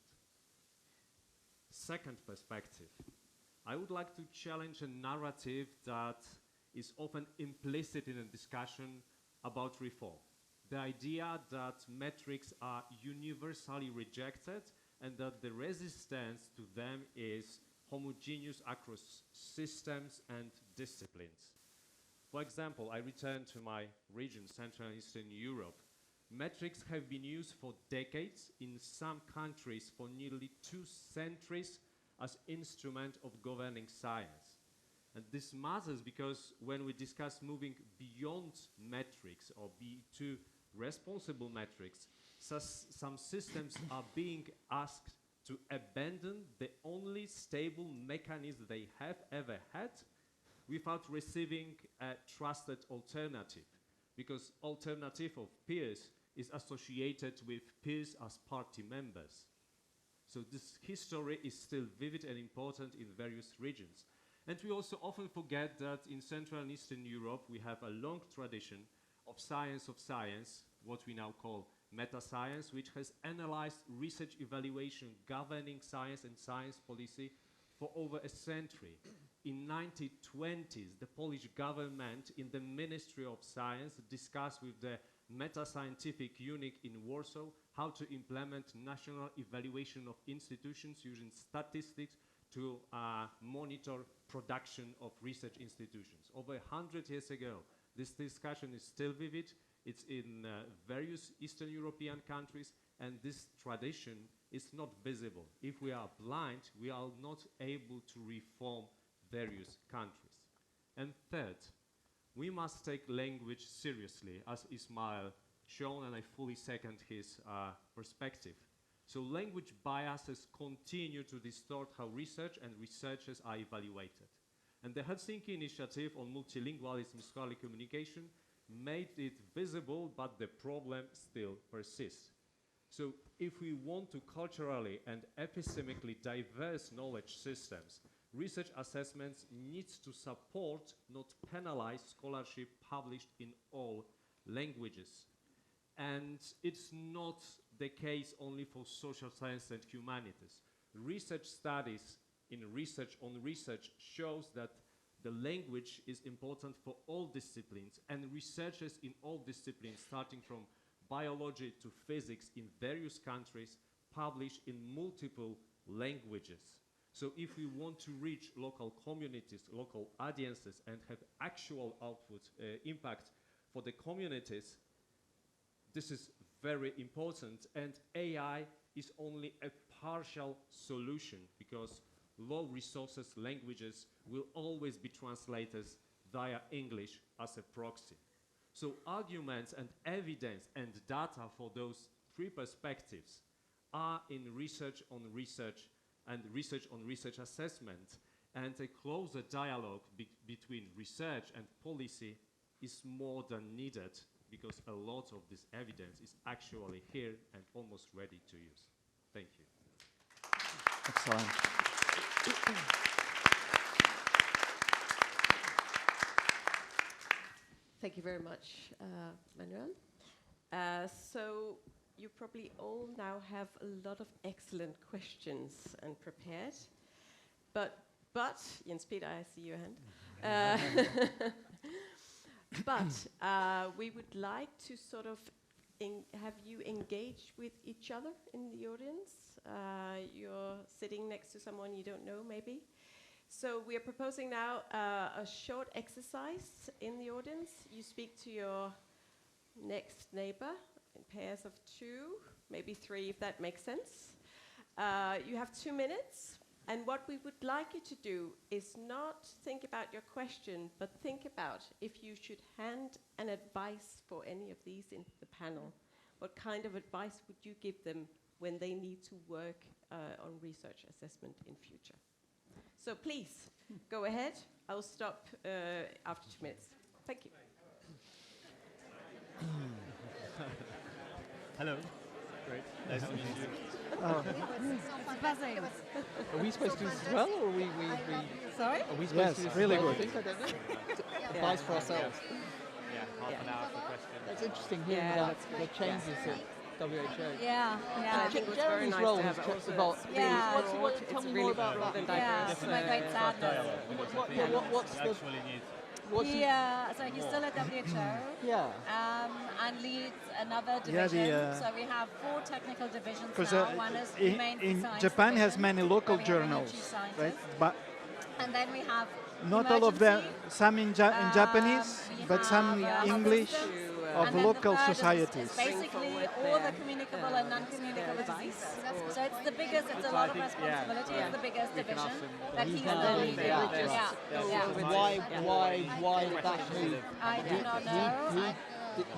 Second perspective, I would like to challenge a narrative that is often implicit in a discussion about reform. The idea that metrics are universally rejected and that the resistance to them is homogeneous across systems and disciplines. For example, I return to my region, Central and Eastern Europe. Metrics have been used for decades, in some countries for nearly 2 centuries, as instrument of governing science. And this matters because when we discuss moving beyond metrics or to responsible metrics, some systems are being asked to abandon the only stable mechanism they have ever had without receiving a trusted alternative, because alternative of peers is associated with peers as party members. So this history is still vivid and important in various regions. And we also often forget that in Central and Eastern Europe we have a long tradition of science, what we now call meta-science, which has analyzed research evaluation governing science and science policy for over a century. In 1920s, the Polish government in the Ministry of Science discussed with the meta-scientific unit in Warsaw how to implement national evaluation of institutions using statistics to monitor production of research institutions. Over 100 years ago, this discussion is still vivid. It's in various Eastern European countries, and this tradition is not visible. If we are blind, we are not able to reform various countries. And third, we must take language seriously, as Ismail shown, and I fully second his perspective. So language biases continue to distort how research and researchers are evaluated. And the Helsinki Initiative on Multilingualism Scholarly Communication made it visible, but the problem still persists. So if we want to culturally and epistemically diverse knowledge systems, research assessments needs to support, not penalize, scholarship published in all languages. And it's not the case only for social science and humanities. Research studies in research on research shows that the language is important for all disciplines, and researchers in all disciplines, starting from biology to physics in various countries, publish in multiple languages. So if we want to reach local communities, local audiences, and have actual output impact for the communities, this is very important, and AI is only a partial solution, because low resources languages will always be translated via English as a proxy. So arguments and evidence and data for those three perspectives are in research on research and research on research assessment, and a closer dialogue between research and policy is more than needed, because a lot of this evidence is actually here and almost ready to use. Thank you. Excellent. Thank you very much, Manuel. So you probably all now have a lot of excellent questions and prepared. But Jens Peter, I see your hand. But we would like to sort of have you engage with each other in the audience. You're sitting next to someone you don't know, maybe. So we are proposing now a short exercise in the audience. You speak to your next neighbor in pairs of 2, maybe 3, if that makes sense. You have 2 minutes. And what we would like you to do is not think about your question, but think about if you should hand an advice for any of these in the panel. What kind of advice would you give them when they need to work on research assessment in future? So please, go ahead. I'll stop after 2 minutes. Thank you. Hello. Great. Nice to meet you. It's buzzing. Are we supposed to do this as well, or are we Sorry? are we supposed to do this really as well? good. I think, I don't know. Advice for ourselves. Yeah, half an hour for questions. That's interesting hearing Yeah, about that's the great. changes at WHO. Yeah, I think what's very Jeremy's nice role to has have kept also evolved. it's really Yeah. broad, Tell it's me really more about broad and that. yeah, diverse. it's my great sadness. What's the what's He, so he's still at WHO. yeah? And leads another Yeah, division. So we have 4 technical divisions Because now. One is humane in science Japan has division, many local where we have a new journals, chief right? scientist. But And then we have not all of them. emergency. Some in Japanese, We but some have, English systems. of And then local the third is societies. basically Bring all forward the their, communicable and non-communicable advice diseases. So it's the biggest, it's a So lot I of think, responsibility, yeah, it's the biggest we can division ask them- that He's he's now the leading leader. that. Yeah, yeah. Why did that move? I do not know.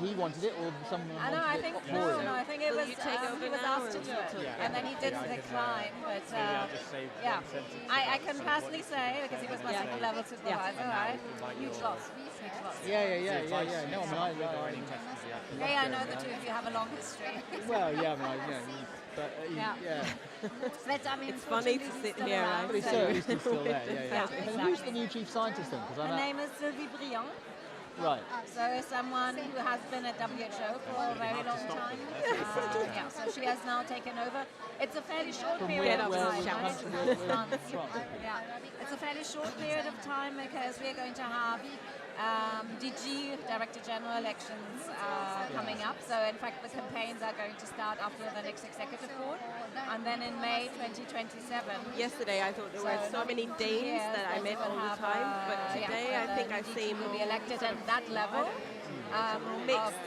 He wanted it, or someone I know, wanted I it think, for no, him? no, I think it Will was, you take over he was now asked to and do it. talk? And then he didn't I can, decline, but, maybe I'll just say yeah. one sentence I about can some personally points. say, because he was my Yeah. second level supervisor, And now right? we can invite Huge your- loss, huge loss. Yeah. No, I mean, Or any questions you have. Yeah, I know the two of you have a long history. well, yeah, I mean, but Yeah. But I mean, It's funny to fortunately, he's sit still here, around, right? but he's so- still there. Yeah. Yeah, And who's the new chief scientist then? Because Her name is Sylvie Briand. right. So it's someone who has been at WHO for a very long time. Yeah, so she has now taken over. It's a fairly short From period of where time, was right? it? France. Right. Yeah, it's a fairly short period of time because we're going to have DG, Director General elections coming up. So in fact, the campaigns are going to start after the next executive board, and then in May 2027. Yesterday I thought there were so many Danes that I met all the time, but today I think I see will be more elected at that level. mixed,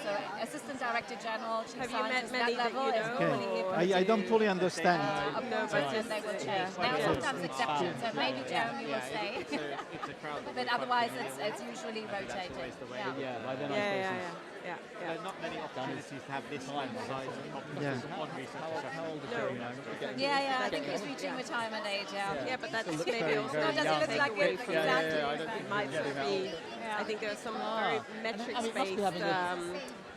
So Assistant Director General, Chief Have you met Scientist, many that that you level is know? really Okay. I don't fully understand. No, but and they will change. There are sometimes exceptions, and maybe Jeremy will stay. It's a crowd that But we're otherwise, quite it's usually rotating. always the way. Yeah. Yeah, by then yeah, I yeah, suppose yeah. There are not many opportunities to have this kind of size of conferences on research how old is assessment. Jeremy now? Yeah, I think he's reaching retirement age. Yeah, but that's looks maybe very, also very No, does it look like away it? from Exactly. that. It might sort of be. I think there are some very metrics-based having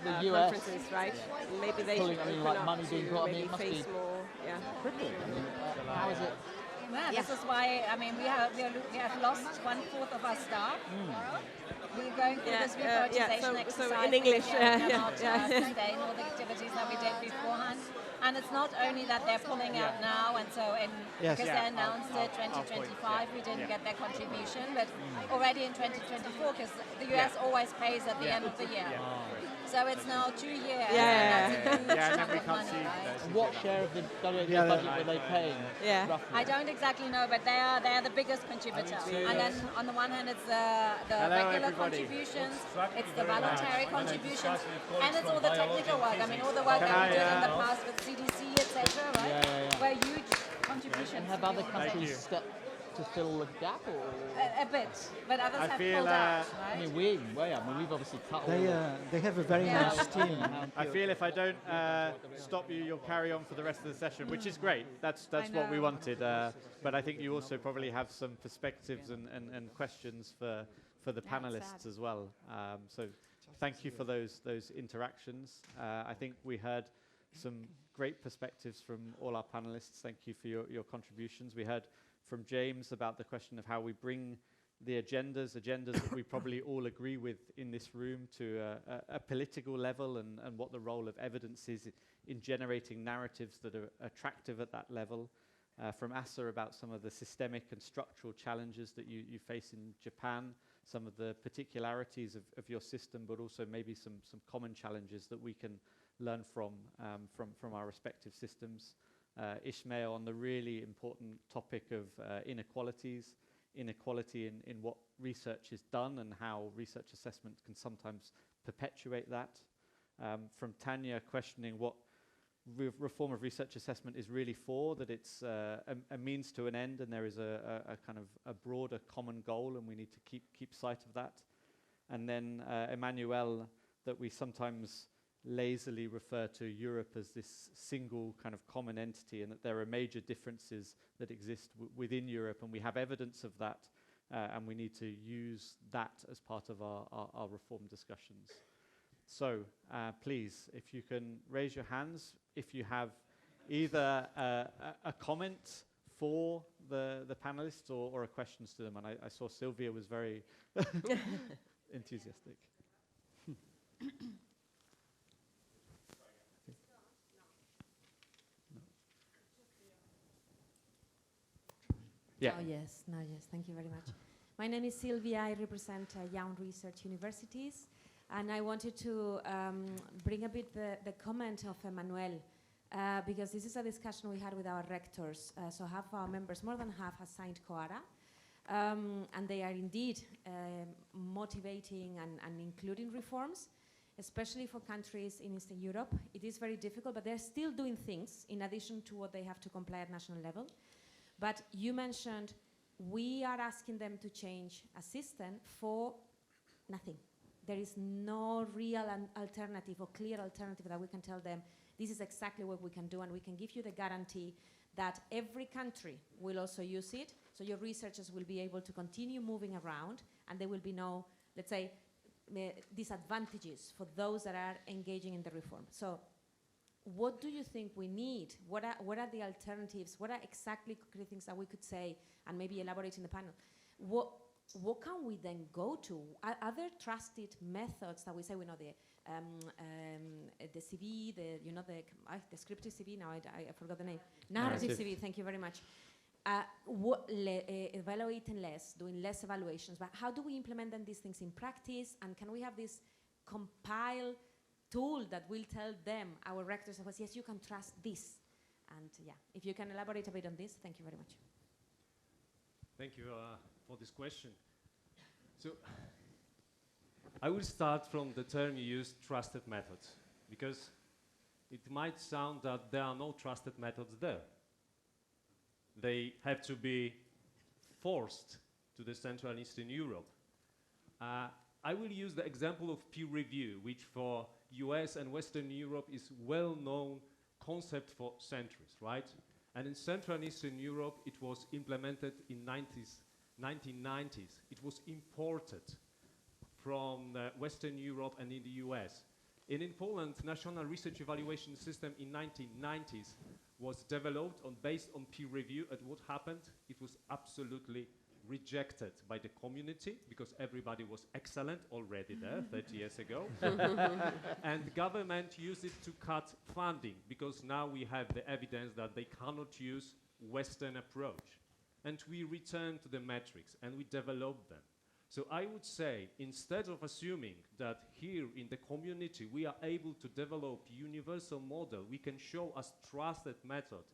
the US conferences, right? Maybe they pulling, should I mean, open like up money being to put- I mean, maybe it must face be- more. Yeah. Crippling. I mean, how is it? Yeah, this is why, I mean, we have lost 1/4 of our staff. We're going through Yeah, this yeah, prioritization so exercise. in English, we yeah, cannot yeah. sustain all the activities that we did beforehand. And it's not only that they're pulling out now, and so Yes. because Yeah, they announced it 2025, we didn't get their contribution, but already in 2024, because the US always pays at the end of the year. So it's now 2 years. Yeah. and that's a huge Yeah, and then chunk we of can't money, see right? those. And what share of the WHO Yeah, budget were they paying? Yeah. Roughly. I don't exactly know, but they are the biggest contributor. And then on the one hand, it's the Hello, regular everybody. contributions, it's the voluntary contributions, and it's all the technical work. I mean, all the work Can that we I, did in the past with CDC, etc. Right? Yeah. Were huge contributions. And have other countries stepped to fill the gap, or A bit, but others I have feel, pulled out, I right? mean, we've obviously cut all They have a very Yeah. nice team. I feel if I don't stop you, you'll carry on for the rest of the session, which is great. That's what we know. wanted. But I think you also probably have some perspectives and questions for the Yeah, panelists sad. as well. So thank you for those interactions. I think we heard some great perspectives from all our panelists. Thank you for your contributions. We heard from James about the question of how we bring the agendas that we probably all agree with in this room to a political level, and what the role of evidence is in generating narratives that are attractive at that level. From Asa about some of the systemic and structural challenges that you face in Japan, some of the particularities of your system, but also maybe some common challenges that we can learn from our respective systems. Ishmael on the really important topic of inequality in what research is done and how research assessment can sometimes perpetuate that. From Tanya questioning what reform of research assessment is really for, that it's a means to an end, and there is a kind of a broader common goal, and we need to keep sight of that. And then Emmanuel, that we sometimes lazily refer to Europe as this single kind of common entity, and that there are major differences that exist within Europe, and we have evidence of that, and we need to use that as part of our reform discussions. So please, if you can raise your hands, if you have either a comment for the panelists or a questions to them. And I saw Sylvia was very enthusiastic. Yeah. Oh, yes. No, yes. Thank you very much. My name is Sylvia. I represent Young Research Universities. And I wanted to bring a bit the comment of Emmanuel, because this is a discussion we had with our rectors. So half of our members, more than half, have signed COARA. And they are indeed motivating and including reforms, especially for countries in Eastern Europe. It is very difficult, but they're still doing things in addition to what they have to comply at national level. But you mentioned we are asking them to change a system for nothing. There is no real alternative or clear alternative that we can tell them, this is exactly what we can do, and we can give you the guarantee that every country will also use it, so your researchers will be able to continue moving around, and there will be no, let's say, disadvantages for those that are engaging in the reform. So what do you think we need? What are the alternatives? What are exactly concrete things that we could say and maybe elaborate in the panel? What can we then go to? Are there trusted methods that we say we know the CV, the descriptive CV? Now I forgot the name. Narrative CV. Thank you very much. Evaluating less, doing less evaluations, but how do we implement then these things in practice? And can we have this compile tool that will tell them, our rectors, yes, you can trust this? And yeah, if you can elaborate a bit on this, thank you very much. Thank you for this question. So I will start from the term you used, trusted methods, because it might sound that there are no trusted methods there. They have to be forced to the Central and Eastern Europe. I will use the example of peer review, which for US and Western Europe is well-known concept for centuries, right? And in Central and Eastern Europe, it was implemented in 1990s. It was imported from Western Europe and in the US. And in Poland, National Research Evaluation System in 1990s was developed based on peer review. And what happened? It was absolutely rejected by the community because everybody was excellent already there 30 years ago. And the government used it to cut funding because now we have the evidence that they cannot use Western approach. And we return to the metrics and we develop them. So I would say, instead of assuming that here in the community we are able to develop universal model, we can show as trusted method,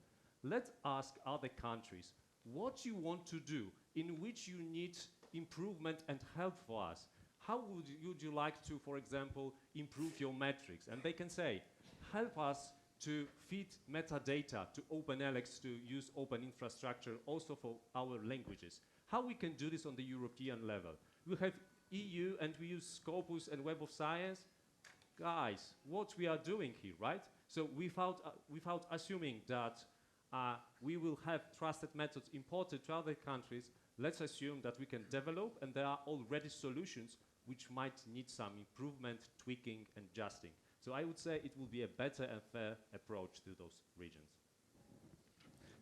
let's ask other countries what you want to do, in which you need improvement and help for us. How would you like to, for example, improve your metrics? And they can say, help us to feed metadata to OpenLX to use open infrastructure also for our languages. How we can do this on the European level? We have EU and we use Scopus and Web of Science. Guys, what we are doing here, right? So without assuming that we will have trusted methods imported to other countries, let's assume that we can develop and there are already solutions which might need some improvement, tweaking, and adjusting. So I would say it will be a better and fair approach to those regions.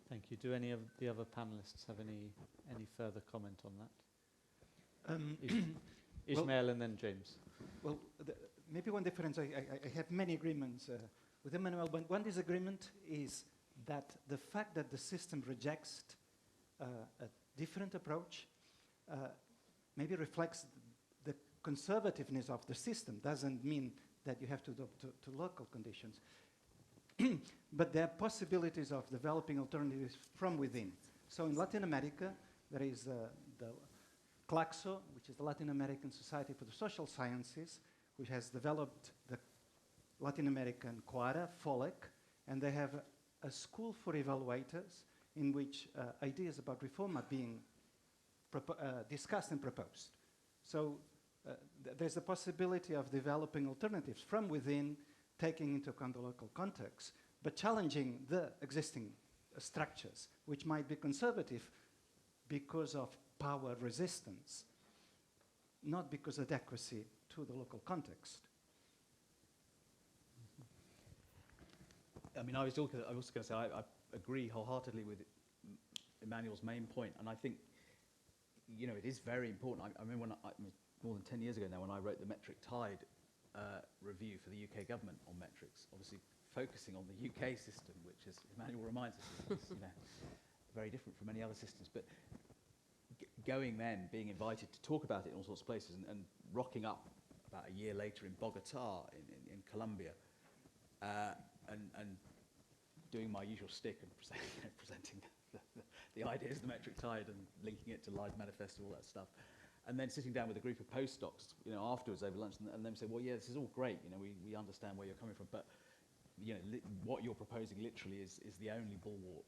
Thank you. Do any of the other panelists have any further comment on that? Ismail and then James. Well, maybe one difference, I have many agreements with Emmanuel, but one disagreement is that the fact that the system rejects a different approach maybe reflects the conservativeness of the system. Doesn't mean that you have to adopt to local conditions. But there are possibilities of developing alternatives from within. So in Latin America, there is the CLACSO, which is the Latin American Society for the Social Sciences, which has developed the Latin American Quara, FOLEC, and they have a school for evaluators in which ideas about reform are being discussed and proposed. So there's a possibility of developing alternatives from within, taking into account the local context, but challenging the existing structures, which might be conservative because of power resistance, not because of adequacy to the local context. I mean, I was also going to say I agree wholeheartedly with Emmanuel's main point, and I think, you know, it is very important. I remember more than 10 years ago now when I wrote the Metric Tide review for the UK government on metrics, obviously focusing on the UK system, which, as Emmanuel reminds us, is you know, very different from many other systems. But going then, being invited to talk about it in all sorts of places, and rocking up about a year later in Bogota, in Colombia, and doing my usual stick and presenting the ideas of the Metric Tide and linking it to Live Manifesto, all that stuff. And then sitting down with a group of postdocs, you know, afterwards over lunch, and them say, well, yeah, this is all great, you know, we understand where you're coming from, but, you know, what you're proposing literally is the only bulwark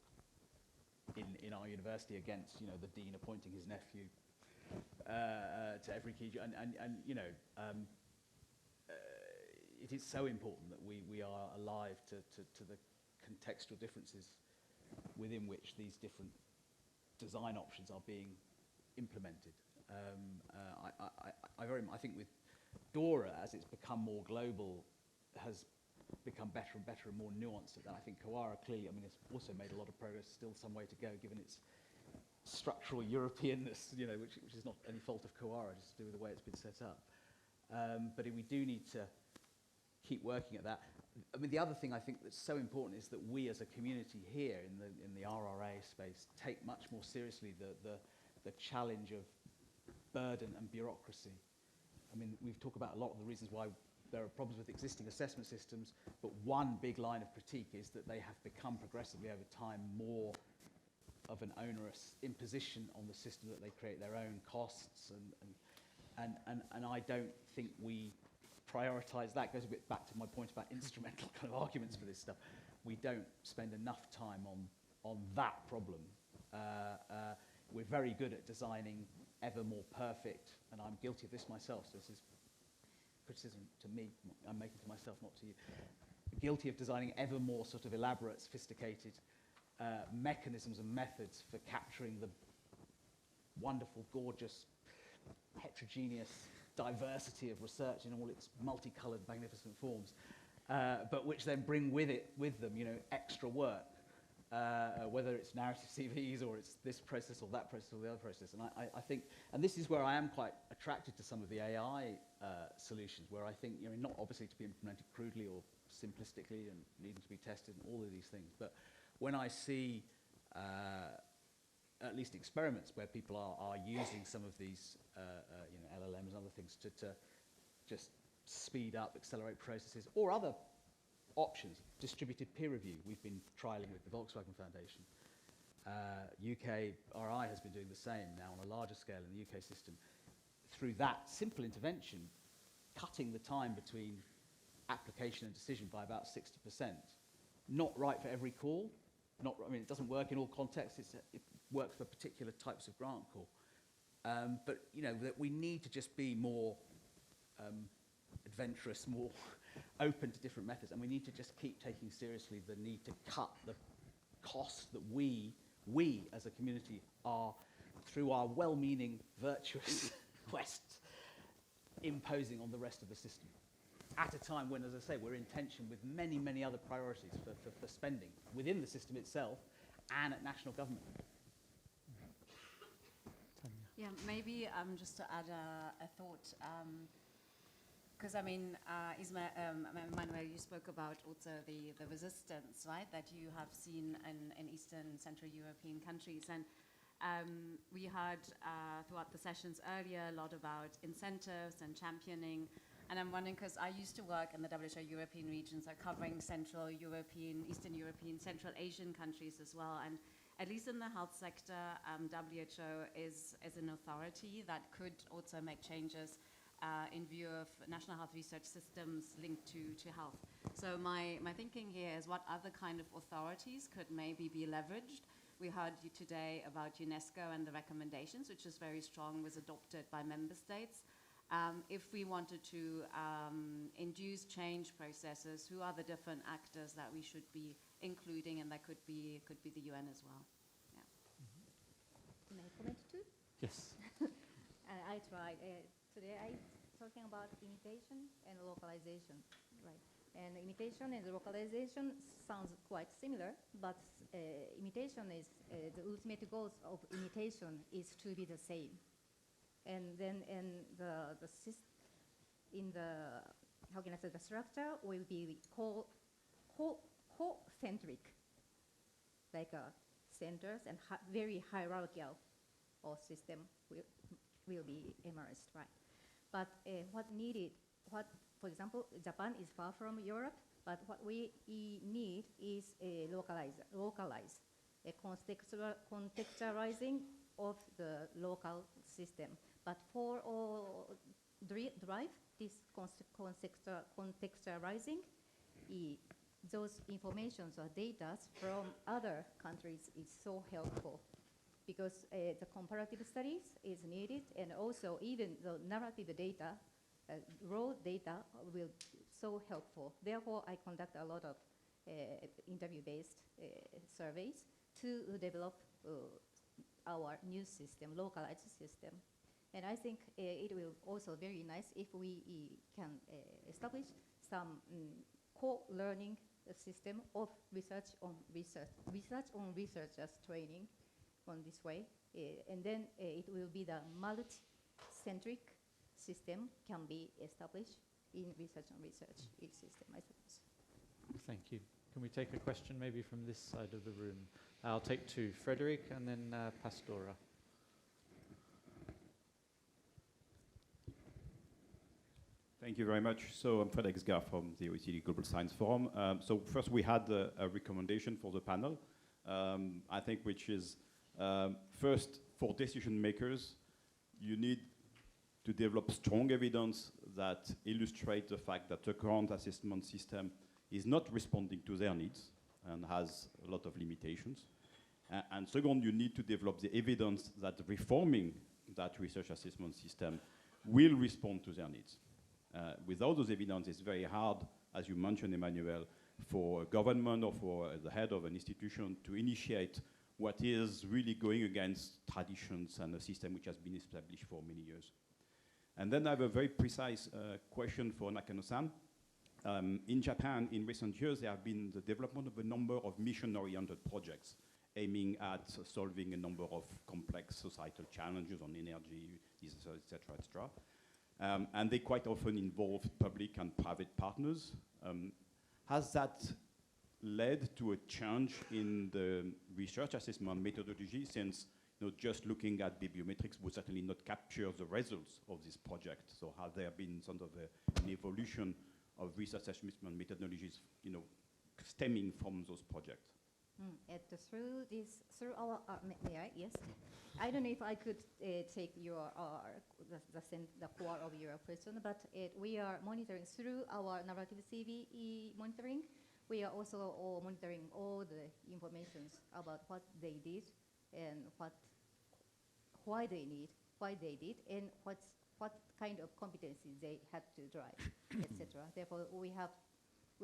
in our university against, you know, the dean appointing his nephew to every key, and you know, it is so important that we are alive to the contextual differences within which these different design options are being implemented. I think with Dora, as it's become more global, has become better and better and more nuanced at that. I think Kawara clearly, I mean, it's also made a lot of progress, still some way to go, given its structural Europeanness, you know, which is not any fault of Kawara, just to do with the way it's been set up. But we do need to keep working at that. I mean, the other thing I think that's so important is that we as a community here in the RRA space take much more seriously the challenge of burden and bureaucracy. I mean, we've talked about a lot of the reasons why there are problems with existing assessment systems, but one big line of critique is that they have become progressively over time more of an onerous imposition on the system, that they create their own costs, and I don't think we prioritize that. Goes a bit back to my point about instrumental kind of arguments for this stuff. We don't spend enough time on that problem. We're very good at designing ever more perfect, and I'm guilty of this myself, so this is criticism to me, I'm making to myself, not to you. Guilty of designing ever more sort of elaborate, sophisticated mechanisms and methods for capturing the wonderful, gorgeous, heterogeneous diversity of research in all its multicolored, magnificent forms, but which then bring with them, you know, extra work, whether it's narrative CVs or it's this process or that process or the other process. And I think, and this is where I am quite attracted to some of the AI solutions, where I think, you know, not obviously to be implemented crudely or simplistically and needing to be tested and all of these things, but when I see at least experiments where people are using some of these you know, LLMs and other things to just speed up, accelerate processes, or other options, distributed peer review we've been trialling with the Volkswagen Foundation. UK RI has been doing the same now on a larger scale in the UK system. Through that simple intervention, cutting the time between application and decision by about 60%, not right for every call. I mean, it doesn't work in all contexts. It works for particular types of grant call. But, you know, that we need to just be more adventurous, more open to different methods, and we need to just keep taking seriously the need to cut the costs that we as a community are, through our well-meaning, virtuous quests, imposing on the rest of the system. At a time when, as I say, we're in tension with many, many other priorities for spending within the system itself and at national government. Yeah, maybe just to add a thought, because I mean, Manuel, you spoke about also the resistance, right, that you have seen in Eastern Central European countries, and we heard throughout the sessions earlier a lot about incentives and championing, and I'm wondering, because I used to work in the WHO European regions, covering Central European, Eastern European, Central Asian countries as well, and at least in the health sector, WHO is an authority that could also make changes in view of national health research systems linked to health. So my thinking here is what other kind of authorities could maybe be leveraged. We heard you today about UNESCO and the recommendations, which is very strong, was adopted by member states. If we wanted to induce change processes, who are the different actors that we should be including, and that could be the UN as well. Yeah. Can I comment too? Yes. I tried. Today I talking about imitation and localization, right? And imitation and localization sounds quite similar, but imitation is, the ultimate goals of imitation is to be the same. And then in the how can I say, the structure will be co-centric, like centers and very hierarchical or system will be emerged, right? But what needed, for example, Japan is far from Europe, but what we need is a localized, a contextualizing of the local system. But for drive this contextualizing, those informations or data from other countries is so helpful, because the comparative studies is needed, and also even the narrative data, raw data will be so helpful. Therefore, I conduct a lot of interview-based surveys to develop our new system, localized system. And I think it will also very nice if we can establish some co-learning system of research on researchers training on this way. And then it will be the multi-centric system can be established in research on research system, I suppose. Thank you. Can we take a question maybe from this side of the room? I'll take two, Frederick and then Pastora. Thank you very much. So I'm Frederick Sgar from the OECD Global Science Forum. So first we had a recommendation for the panel, I think, which is first, for decision makers, you need to develop strong evidence that illustrates the fact that the current assessment system is not responding to their needs and has a lot of limitations. And second, you need to develop the evidence that reforming that research assessment system will respond to their needs. Without those evidence, it's very hard, as you mentioned, Emmanuel, for a government or for the head of an institution to initiate what is really going against traditions and a system which has been established for many years. And then I have a very precise question for Nakano-san. In Japan, in recent years, there have been the development of a number of mission-oriented projects aiming at solving a number of complex societal challenges on energy, et cetera, and they quite often involve public and private partners. Has that led to a change in the research assessment methodology, since just looking at bibliometrics would certainly not capture the results of this project? So has there been sort of an evolution of research assessment methodologies stemming from those projects? Through our, may I? Yes. I don't know if I could take your the core of your question, but we are monitoring through our narrative CV monitoring. we are also all monitoring all the informations about what they did and why they did, and what kind of competencies they had to drive, etc. Therefore, we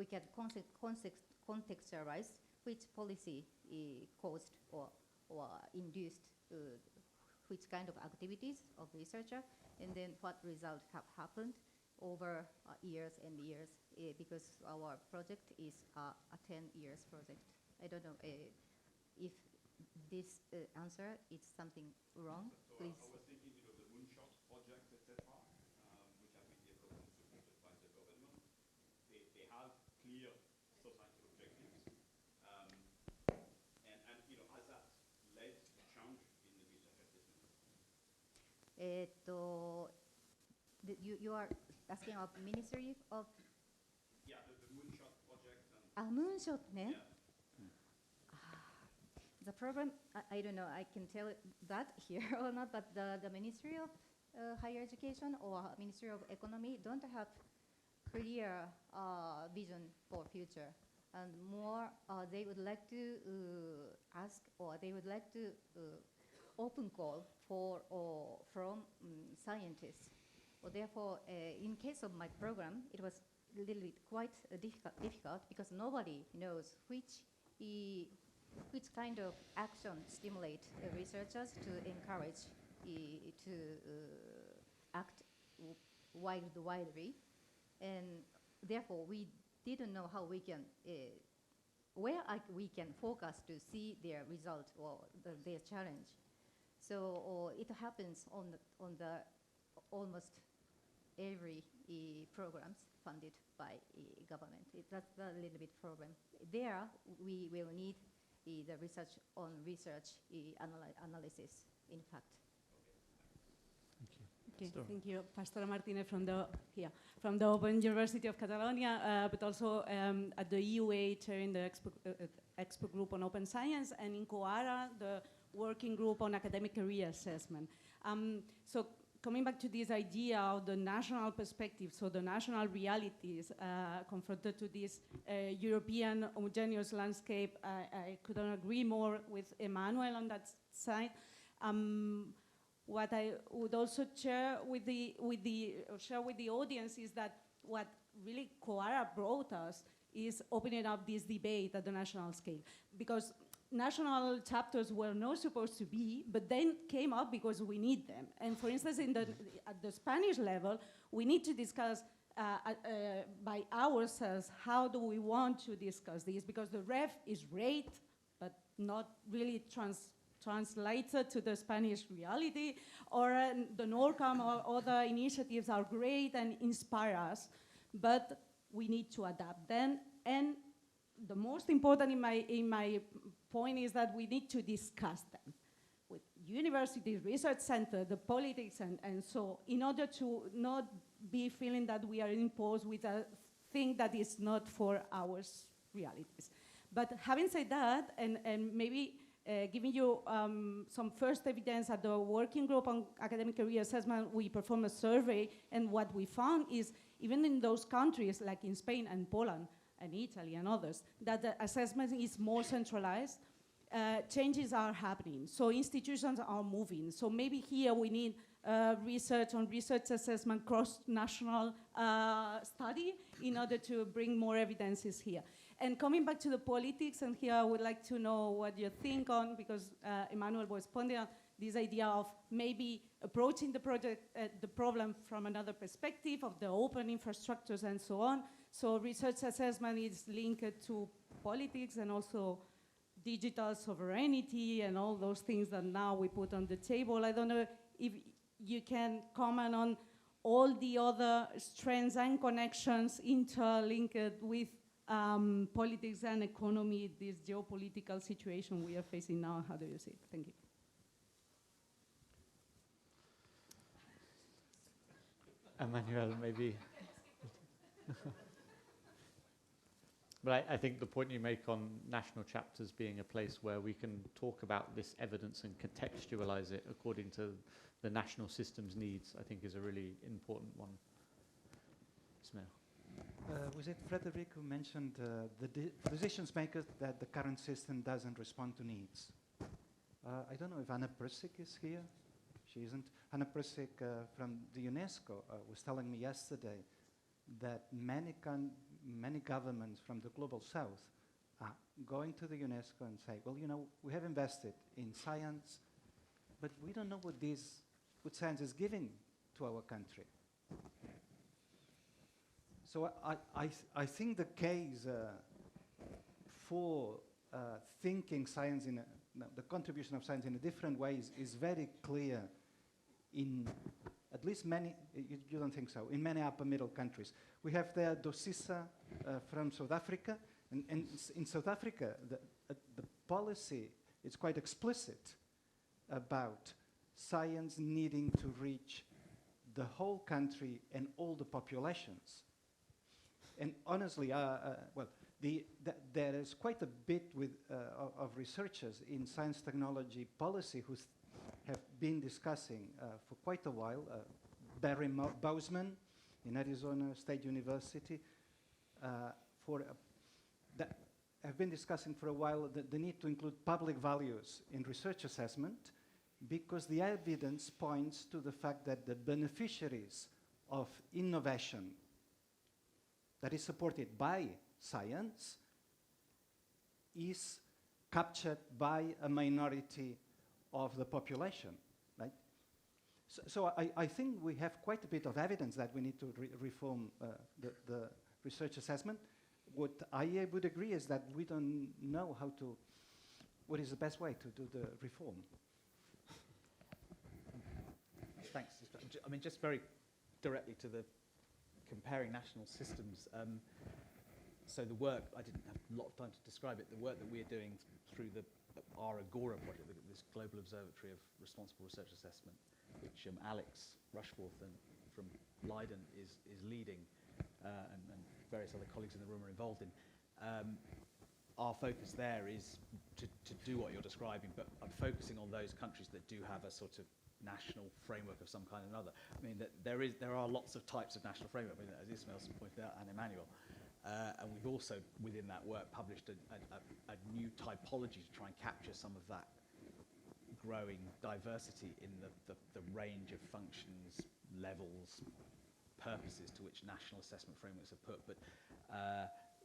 can contextualize which policy caused or induced which kind of activities of researcher, and then what results have happened over years and years, because our project is a 10 years project. I don't know if this answer is something wrong, please. I was thinking, the moonshot project, etc., which have been developed and supported by the government. They have clear societal objectives, and has that led to change in the research assessment? You are asking of Ministry of? Yeah, the moonshot project. Moonshot, ne? Yeah. The program, I don't know, I can tell that here or not, but the Ministry of Higher Education or Ministry of Economy don't have clear vision for future. And more, they would like to ask, or they would like to open call from scientists. Well, therefore, in case of my program, it was a little bit quite difficult because nobody knows which kind of action stimulate researchers to encourage to act widely, and therefore we didn't know how we can where we can focus to see their result or their challenge. So it happens on the almost every programs funded by government. That's a little bit problem. There we will need the research on research analysis, in fact. Okay, thank you. Pastora Martinez from the Open University of Catalonia, but also at the EUA chairing the expert group on open science, and in COARA, the working group on academic career assessment. So coming back to this idea of the national perspective, so the national realities confronted to this European homogeneous landscape, I couldn't agree more with Emmanuel on that side. What I would also share with the audience is that what really COARA brought us is opening up this debate at the national scale, because national chapters were not supposed to be, but then came up because we need them. And for instance, at the Spanish level, we need to discuss by ourselves how do we want to discuss this, because the ref is great, but not really translated to the Spanish reality, or the NORCAM or other initiatives are great and inspire us, but we need to adapt them. And the most important in my point is that we need to discuss them with universities, research center, the politics, and so, in order to not be feeling that we are imposed with a thing that is not for our realities. But having said that, and maybe giving you some first evidence at the working group on academic career assessment, we performed a survey, and what we found is, even in those countries, like in Spain and Poland, and Italy and others, that the assessment is more centralized, changes are happening. So institutions are moving. So maybe here we need research on research assessment, cross-national study in order to bring more evidences here. And coming back to the politics, and here I would like to know what you think on, because Emmanuel was pointing out this idea of maybe approaching the problem from another perspective of the open infrastructures and so on. So research assessment is linked to politics and also digital sovereignty and all those things that now we put on the table. I don't know if you can comment on all the other strengths and connections interlinked with politics and economy, this geopolitical situation we are facing now. How do you see it? Thank you. Emmanuel, maybe. But I think the point you make on national chapters being a place where we can talk about this evidence and contextualize it according to the national system's needs, I think is a really important one. Ismail. Was it Frederick who mentioned the decisions makers that the current system doesn't respond to needs? I don't know if Anna Persik is here. She isn't. Anna Persik from the UNESCO was telling me yesterday that many governments from the global south are going to the UNESCO and say, well, you know, we have invested in science, but we don't know what science is giving to our country. So I think the case for thinking science the contribution of science in a different way is very clear in at least many, you don't think so, in many upper middle countries. We have there Dosisa from South Africa, and in South Africa the policy is quite explicit about science needing to reach the whole country and all the populations. And honestly, there is quite a bit of researchers in science technology policy who have been discussing for quite a while. Barry Bozeman in Arizona State University have been discussing for a while the need to include public values in research assessment, because the evidence points to the fact that the beneficiaries of innovation that is supported by science is captured by a minority of the population, right? So I think we have quite a bit of evidence that we need to reform the research assessment. What I would agree is that we don't know what is the best way to do the reform. Thanks. I mean, just very directly to the comparing national systems. So the work, I didn't have a lot of time to describe it, the work that we're doing through our Agora project, this Global Observatory of Responsible Research Assessment, which Alex Rushforth from Leiden is leading, and various other colleagues in the room are involved in. Our focus there is to do what you're describing, but I'm focusing on those countries that do have a sort of national framework of some kind or another. I mean, there are lots of types of national framework, I mean, as Ismail pointed out, and Emmanuel. And we've also, within that work, published a new typology to try and capture some of that growing diversity in the range of functions, levels, purposes to which national assessment frameworks are put. But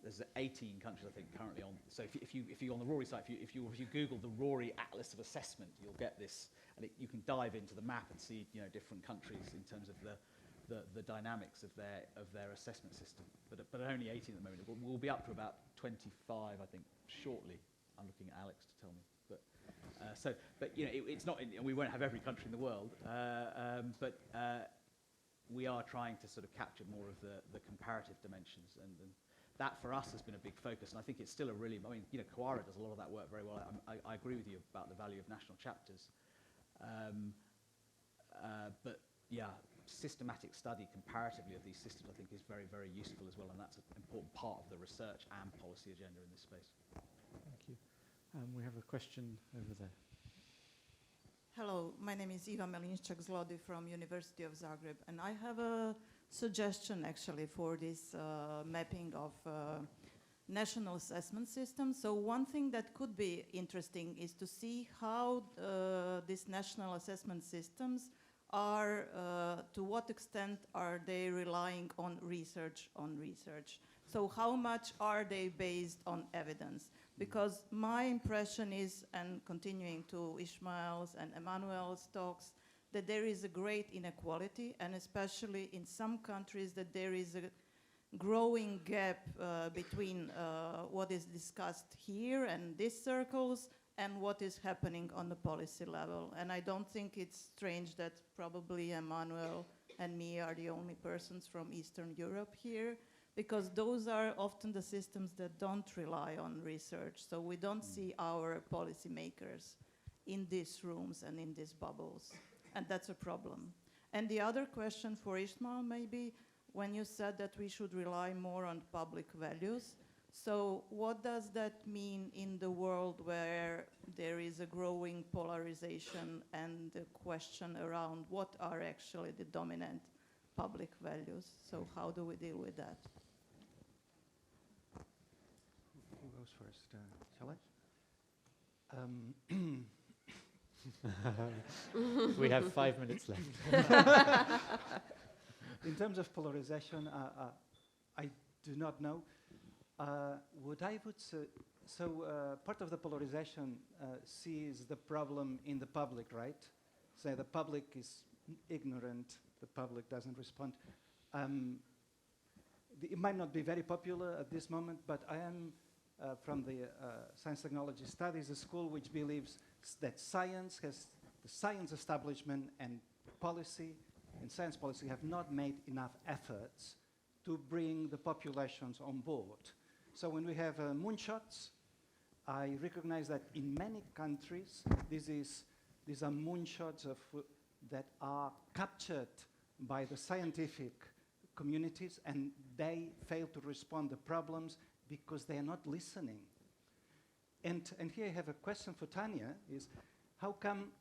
there's 18 countries, I think, currently on. So if you on the RORI site, if you Google the RORI Atlas of Assessment, you'll get this, and you can dive into the map and see, you know, different countries in terms of the dynamics of their assessment system. But only 18 at the moment. We'll be up to about 25, I think, shortly. I'm looking at Alex to tell me. But you know, it's not. We won't have every country in the world. But we are trying to sort of capture more of the comparative dimensions, and that for us has been a big focus. And I think it's still I mean, you know, Coara does a lot of that work very well. I agree with you about the value of national chapters. But yeah, systematic study comparatively of these systems, I think, is very, very useful as well, and that's an important part of the research and policy agenda in this space. Thank you. We have a question over there. Hello, my name is Iva Melinščak-Zlody from University of Zagreb, and I have a suggestion actually for this mapping of national assessment systems. So one thing that could be interesting is to see how these national assessment systems are, to what extent are they relying on research. So how much are they based on evidence? Because my impression is, and continuing to Ismail's and Emmanuel's talks, that there is a great inequality, and especially in some countries that there is a growing gap between what is discussed here and these circles and what is happening on the policy level. And I don't think it's strange that probably Emmanuel and me are the only persons from Eastern Europe here, because those are often the systems that don't rely on research. So we don't see our policymakers in these rooms and in these bubbles. And that's a problem. And the other question for Ismail, maybe, when you said that we should rely more on public values, so what does that mean in the world where there is a growing polarization and the question around what are actually the dominant public values? So how do we deal with that? first, shall I? We have 5 minutes left. In terms of polarization, I do not know. What I would say, part of the polarization sees the problem in the public, right? Say the public is ignorant, the public doesn't respond. It might not be very popular at this moment, but I am from the Science Technology Studies, a school which believes that the science establishment and policy and science policy have not made enough efforts to bring the populations on board. So when we have moonshots, I recognize that in many countries, these are moonshots that are captured by the scientific communities, and they fail to respond to problems because they are not listening. And here I have a question for Tanya, is how come,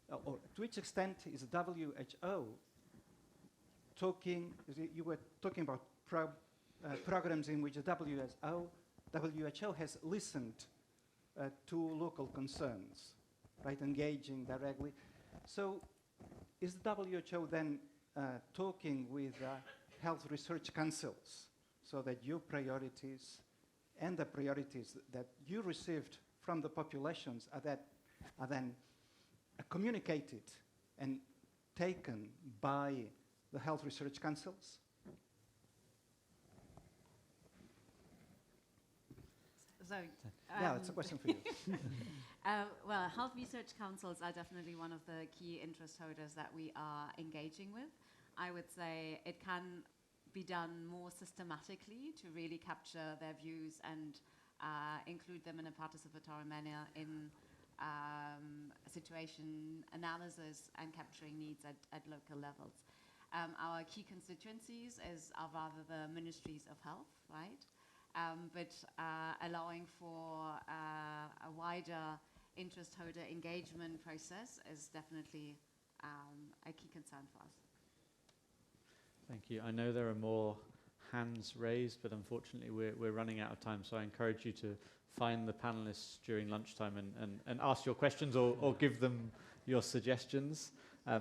or to which extent is WHO talking, you were talking about programs in which the WHO has listened to local concerns, right, engaging directly. So is the WHO then talking with health research councils so that your priorities and the priorities that you received from the populations are then communicated and taken by the health research councils? So, yeah, it's a question for you. well, health research councils are definitely one of the key interest holders that we are engaging with. I would say it can be done more systematically to really capture their views and include them in a participatory manner in situation analysis and capturing needs at local levels. Our key constituencies are rather the ministries of health, right? But allowing for a wider interest holder engagement process is definitely a key concern for us. Thank you. I know there are more hands raised, but unfortunately we're running out of time, so I encourage you to find the panelists during lunchtime and ask your questions or give them your suggestions.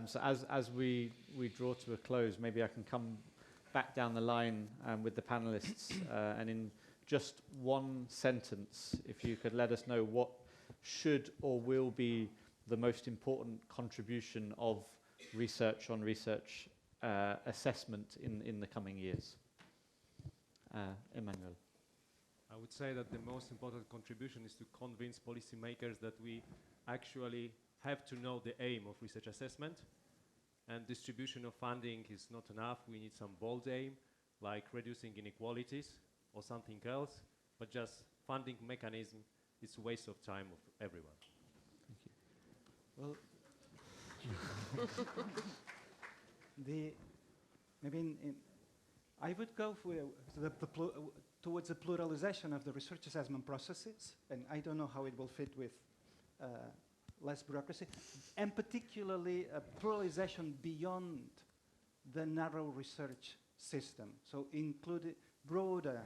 So as we draw to a close, maybe I can come back down the line with the panelists and in just one sentence, if you could let us know what should or will be the most important contribution of research on research assessment in the coming years. Emmanuel. I would say that the most important contribution is to convince policymakers that we actually have to know the aim of research assessment, and distribution of funding is not enough. We need some bold aim, like reducing inequalities or something else, but just funding mechanism is a waste of time of everyone. Well, I would go for towards the pluralization of the research assessment processes, and I don't know how it will fit with less bureaucracy, and particularly a pluralization beyond the narrow research system, so including broader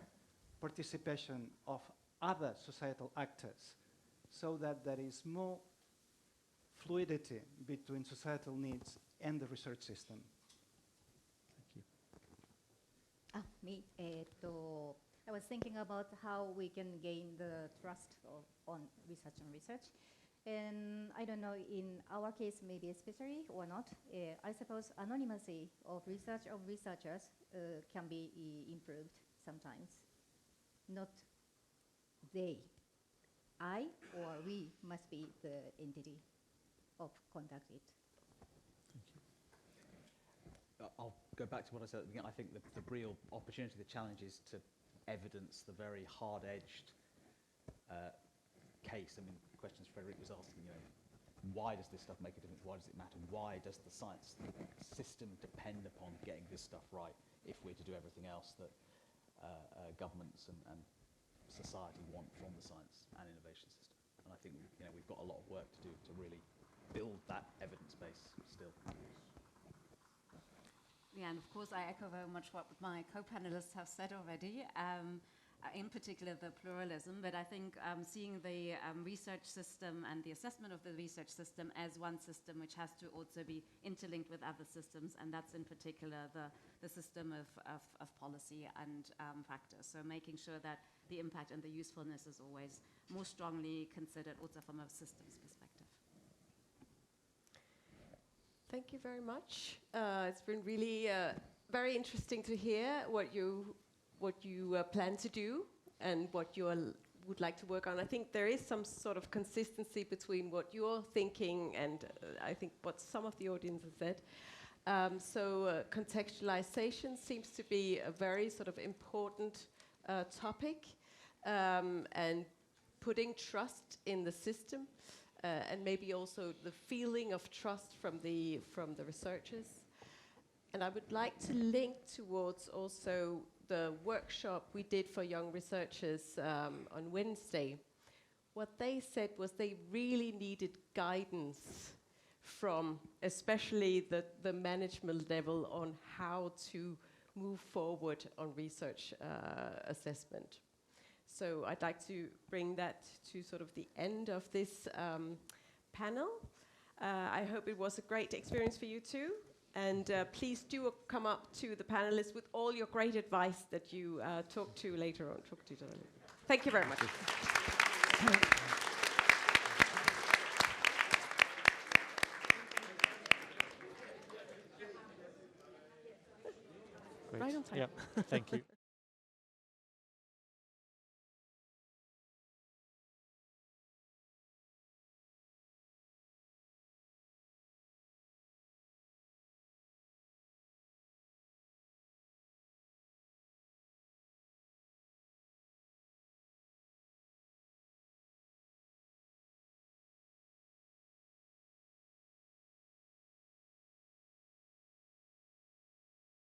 participation of other societal actors, so that there is more fluidity between societal needs and the research system. Me. I was thinking about how we can gain the trust on research. And I don't know, in our case, maybe especially or not, I suppose anonymity of researchers can be improved sometimes. Not they. I or we must be the entity of conduct it. I'll go back to what I said at the beginning. I think the real opportunity, the challenge is to evidence the very hard-edged case. I mean, the questions Frederick was asking, why does this stuff make a difference? Why does it matter? Why does the science system depend upon getting this stuff right if we're to do everything else that governments and society want from the science and innovation system? And I think we've got a lot of work to do to really build that evidence base still. Yeah, and of course I echo very much what my co-panelists have said already. in particular the pluralism, but I think seeing the research system and the assessment of the research system as one system which has to also be interlinked with other systems, and that's in particular the system of policy and factors. So making sure that the impact and the usefulness is always more strongly considered also from a systems perspective. Thank you very much. It's been really very interesting to hear what you plan to do and what you would like to work on. I think there is some sort of consistency between what you're thinking and I think what some of the audience has said. Contextualization seems to be a very sort of important topic, and putting trust in the system, and maybe also the feeling of trust from the researchers. And I would like to link towards also the workshop we did for young researchers on Wednesday. What they said was they really needed guidance from especially the management level on how to move forward on research assessment. So I'd like to bring that to sort of the end of this panel. I hope it was a great experience for you too. And please do come up to the panelists with all your great advice that you talk to later on. Thank you very much. Great. Right on time. Yeah, thank you.